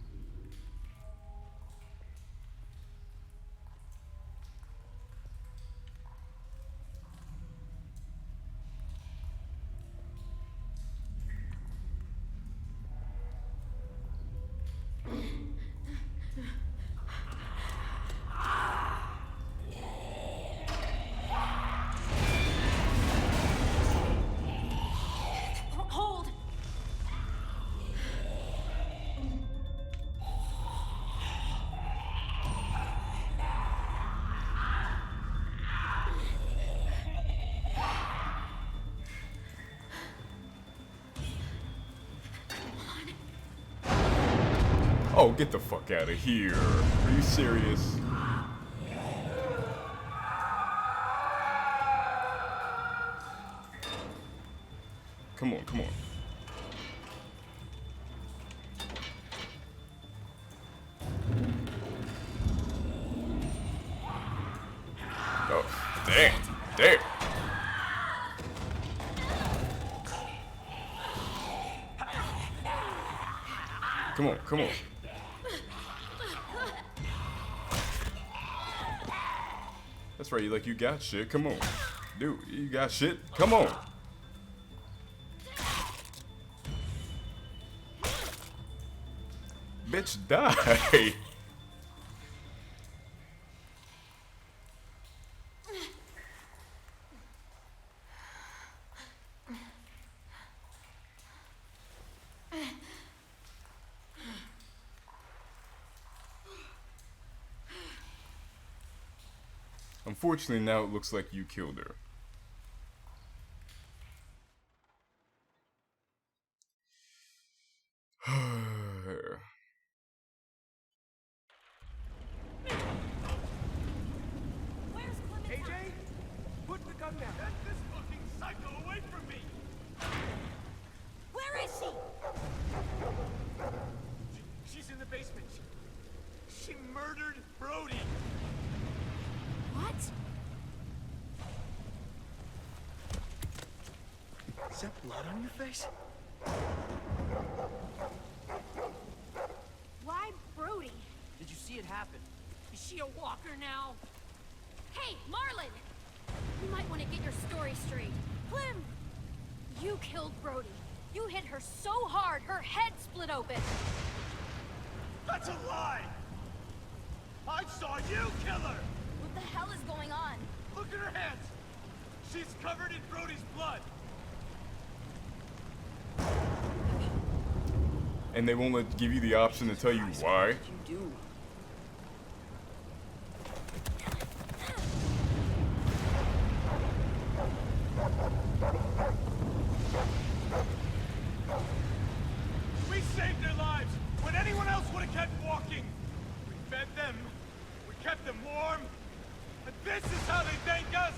Hold! Oh, get the fuck out of here. Are you serious? Come on, come on. Oh, damn, damn. Come on, come on. That's right, you got shit. Come on. Dude, you got shit. Come on. Bitch, die. Unfortunately, now it looks like you killed her. Where's Clementine? AJ, put the gun down. Get this fucking psycho away from me! Where is she? She's in the basement. She murdered Brody. What? Is that blood on your face? Why Brody? Did you see it happen? Is she a walker now? Hey, Marlon! You might want to get your story straight. Clem! You killed Brody. You hit her so hard, her head split open. That's a lie! I saw you kill her! What the hell is going on? Look at her hands! She's covered in Brody's blood! And they won't give you the option to tell you why. What did you do? We saved their lives when anyone else would have kept walking! We fed them, we kept them warm, and this is how they thank us!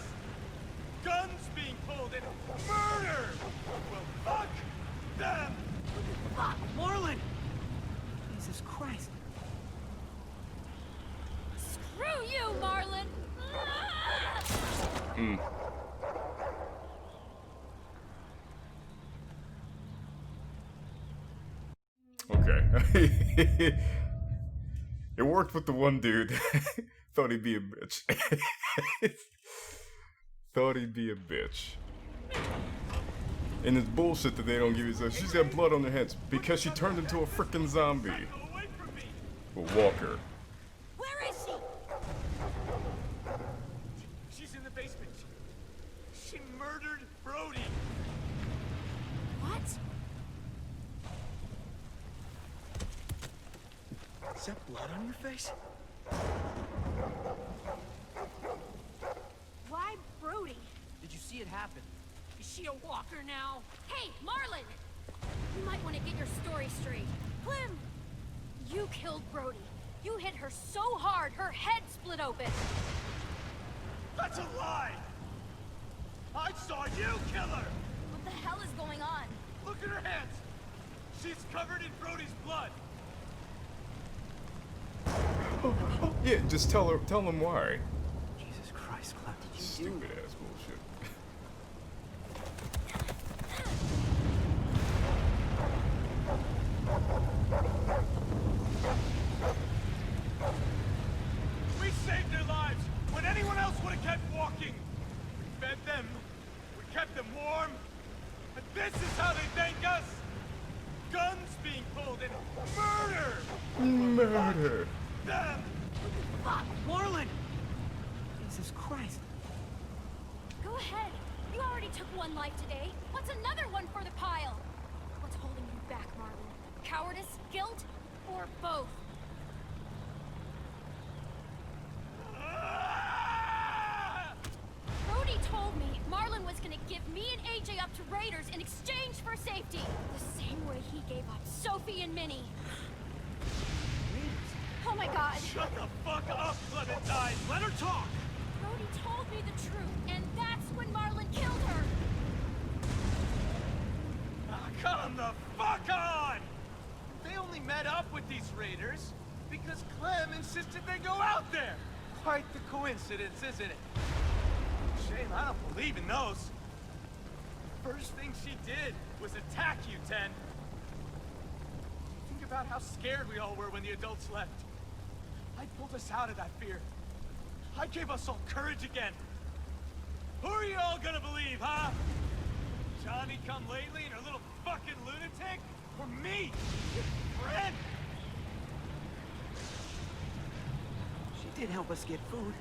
Guns being pulled and murder! Well, fuck them! Fuck! Marlon! Jesus Christ. Screw you, Marlon! Okay. It worked with the one dude. Thought he'd be a bitch. Thought he'd be a bitch. And it's bullshit that they don't give you so she's got blood on her hands because she turned into a freaking zombie. A walker. Where is she? She's in the basement. She murdered Brody. What? Is that blood on your face? Why Brody? Did you see it happen? Is she a walker now? Hey, Marlon! You might want to get your story straight. Clem! You killed Brody. You hit her so hard, her head split open. That's a lie! I saw you kill her! What the hell is going on? Look at her hands! She's covered in Brody's blood! Yeah, just tell them why. Jesus Christ, Clem. Stupid ass bullshit. We saved their lives when anyone else would have kept walking! We fed them, we kept them warm, and this is how they thank us! Guns being pulled and murder! Murder. Them! Fuck! Marlon! Jesus Christ. Go ahead. You already took one life today. What's another one for the pile? What's holding you back, Marlon? Cowardice, guilt, or both? Brody told me Marlon was gonna give me and AJ up to raiders in exchange for safety. The same way he gave up Sophie and Minnie. Oh my god. Shut the fuck up, Clementine! Let her talk! Brody told me the truth, and that's when Marlon killed her. Come the fuck on! They only met up with these raiders because Clem insisted they go out there. Quite the coincidence, isn't it? Shame I don't believe in those. First thing she did was attack you, Ten. Think about how scared we all were when the adults left. I pulled us out of that fear. I gave us all courage again. Who are you all gonna believe, huh? Johnny come lately and her little fucking lunatic? Or me? Your friend? She did help us get food.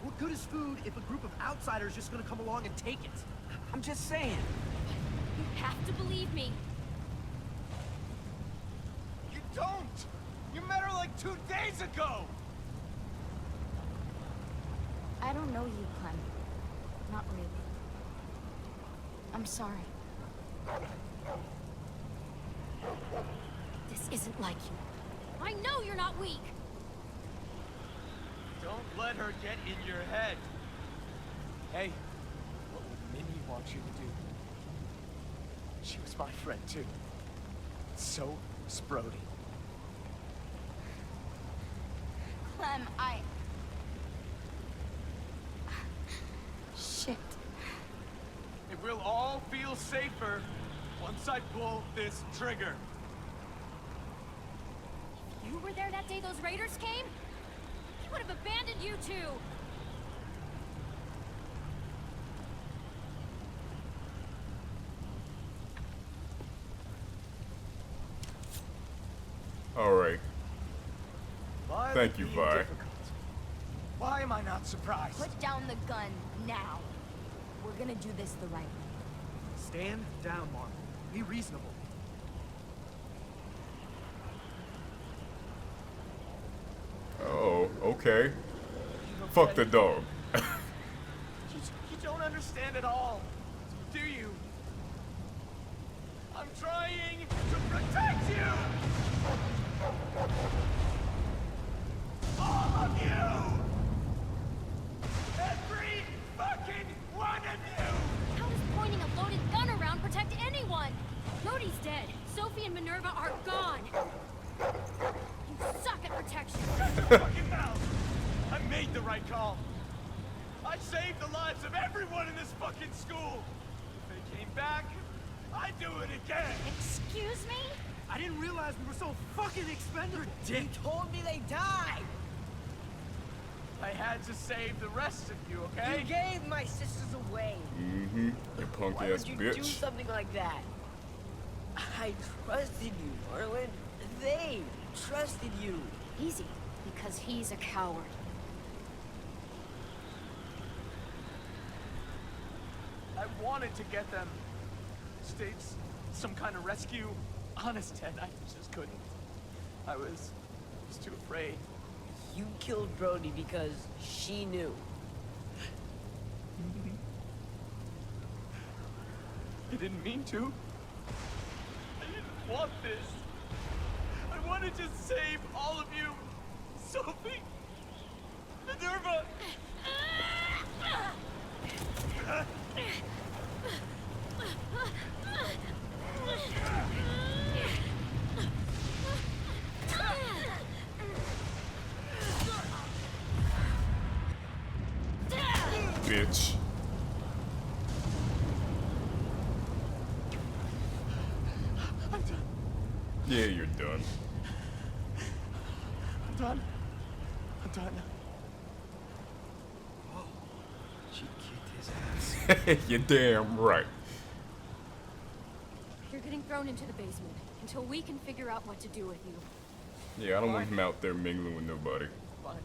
What good is food if a group of outsiders just gonna come along and take it? I'm just saying. You have to believe me. You don't! You met her like 2 days ago! I don't know you, Clem. Not really. I'm sorry. This isn't like you. I know you're not weak. Don't let her get in your head. Hey, what would Minnie want you to do? She was my friend too. So was Brody. Clem, Shit. It will all feel safer once I pull this trigger. If you were there that day those raiders came, he would have abandoned you two. Alright. Why Thank you, being Vi. difficult? Why am I not surprised? Put down the gun now. We're gonna do this the right way. Stand down, Mark. Be reasonable. Oh, okay. Fuck the dog. You don't understand at all, do you? I'm trying to protect you! All of you! Every fucking one of you! How does pointing a loaded gun around protect anyone? Brody's dead. Sophie and Minerva are gone. You suck at protection. Shut your fucking mouth! I made the right call. I saved the lives of everyone in this fucking school. If they came back, I'd do it again. Excuse me? I didn't realize we were so fucking expendable. You told me they died! I had to save the rest of you, okay? You gave my sisters away. Mm-hmm. You punk Why ass would you do bitch. something like that? I trusted you, Marlon. They trusted you. Easy, because he's a coward. I wanted to get them. Staged some kind of rescue. Honest, Ted, I just couldn't. I was too afraid. You killed Brody because she knew. I didn't mean to. I didn't want this. I wanted to save all of you. Sophie, Minerva. Bitch. I'm done. Yeah, you're done. I'm done. I'm done. Oh, she kicked his ass. You're damn right. You're getting thrown into the basement until we can figure out what to do with you. Yeah, I don't want him out there mingling with nobody. Fine.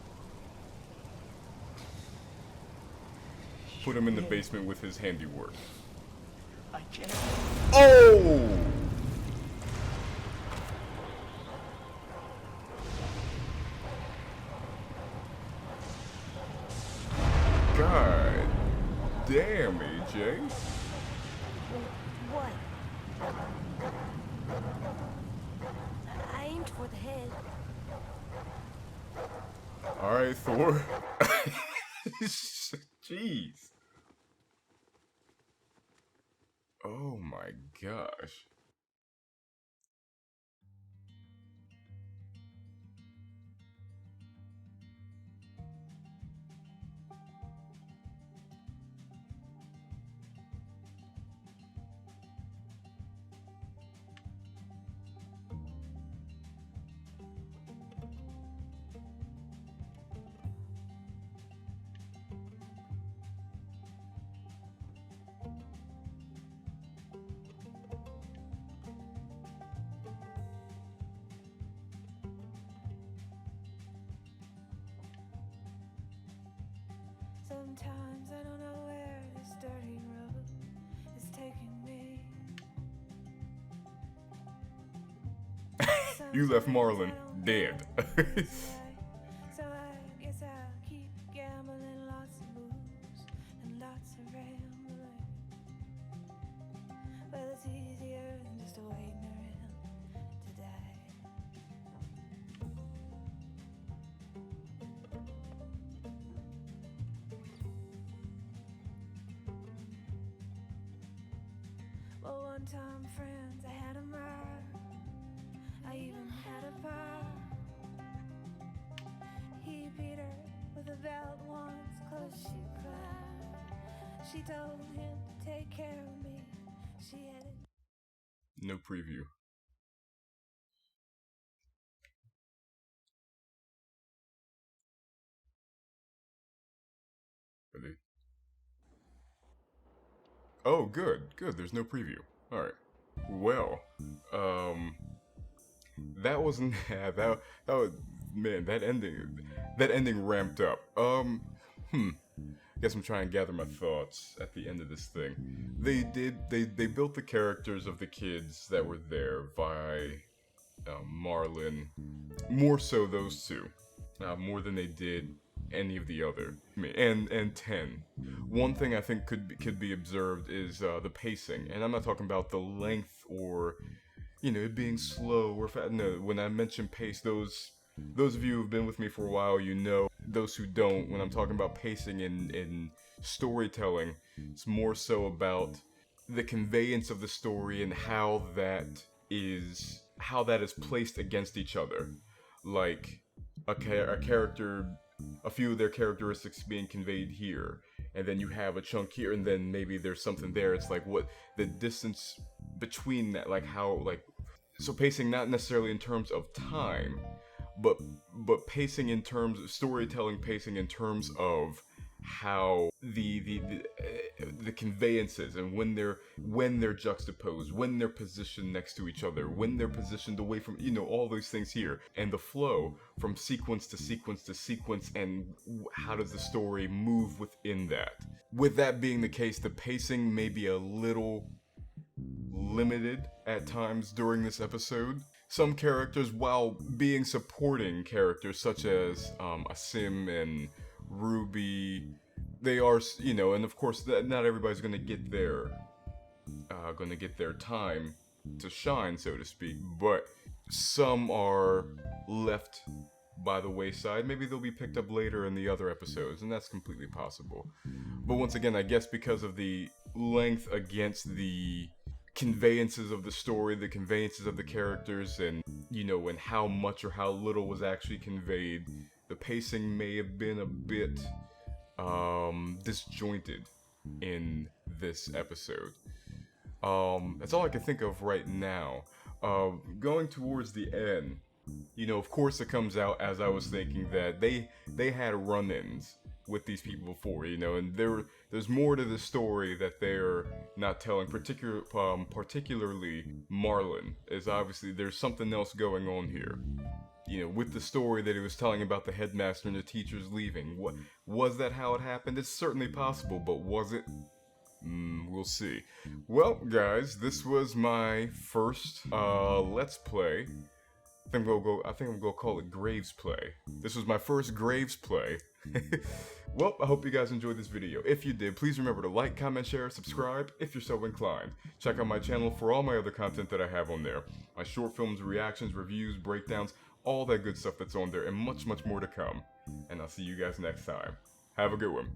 Put him in the basement with his handiwork. I can't. Oh! God damn, AJ. What? I aimed for the head. Alright, Thor. Jeez. Oh my gosh. Sometimes I don't know where this dirty road is taking me. You left Marlon dead. So I guess I'll keep gambling, lots of moves and lots of rambling. Well, it's easier than just waiting around to die. Well, one time, friends, I had a mirror. I even had a bar. He beat her with a belt once, cause she cried. She told him to take care of me. She had it. No preview. Ready? Oh, good, good. There's no preview. All right. Well, that wasn't that was, man, that ending ramped up. Guess I'm trying to gather my thoughts at the end of this thing. They built the characters of the kids that were there by Marlon, more so those two, more than they did any of the other. And 10. One thing I think could be observed is the pacing, and I'm not talking about the length or it being slow or fast. No, when I mention pace, those of you who've been with me for a while, you know. Those who don't, when I'm talking about pacing in storytelling, it's more so about the conveyance of the story and how that is placed against each other. Like a character, a few of their characteristics being conveyed here, and then you have a chunk here, and then maybe there's something there. It's like what the distance between that, like how, like, so pacing not necessarily in terms of time, but pacing in terms of storytelling, pacing in terms of how the conveyances and when they're juxtaposed, when they're positioned next to each other, when they're positioned away from, all those things here, and the flow from sequence to sequence to sequence, and how does the story move within that. With that being the case, the pacing may be a little limited at times during this episode. Some characters, while being supporting characters such as Asim and Ruby, they are, and of course not everybody's gonna get their time to shine, so to speak, but some are left by the wayside. Maybe they'll be picked up later in the other episodes, and that's completely possible. But once again, I guess because of the length against the conveyances of the story, the conveyances of the characters, and and how much or how little was actually conveyed, the pacing may have been a bit disjointed in this episode. That's all I can think of right now. Going towards the end, of course it comes out, as I was thinking, that they had run-ins with these people before, and there's more to the story that they're not telling. Particularly Marlon, is obviously there's something else going on here. With the story that he was telling about the headmaster and the teachers leaving. What was that? How it happened? It's certainly possible, but was it? We'll see. Well, guys, this was my first Let's Play. I think I'm gonna call it Graves Play. This was my first Graves Play. Well, I hope you guys enjoyed this video. If you did, please remember to like, comment, share, subscribe if you're so inclined. Check out my channel for all my other content that I have on there. My short films, reactions, reviews, breakdowns, all that good stuff that's on there, and much, much more to come. And I'll see you guys next time. Have a good one.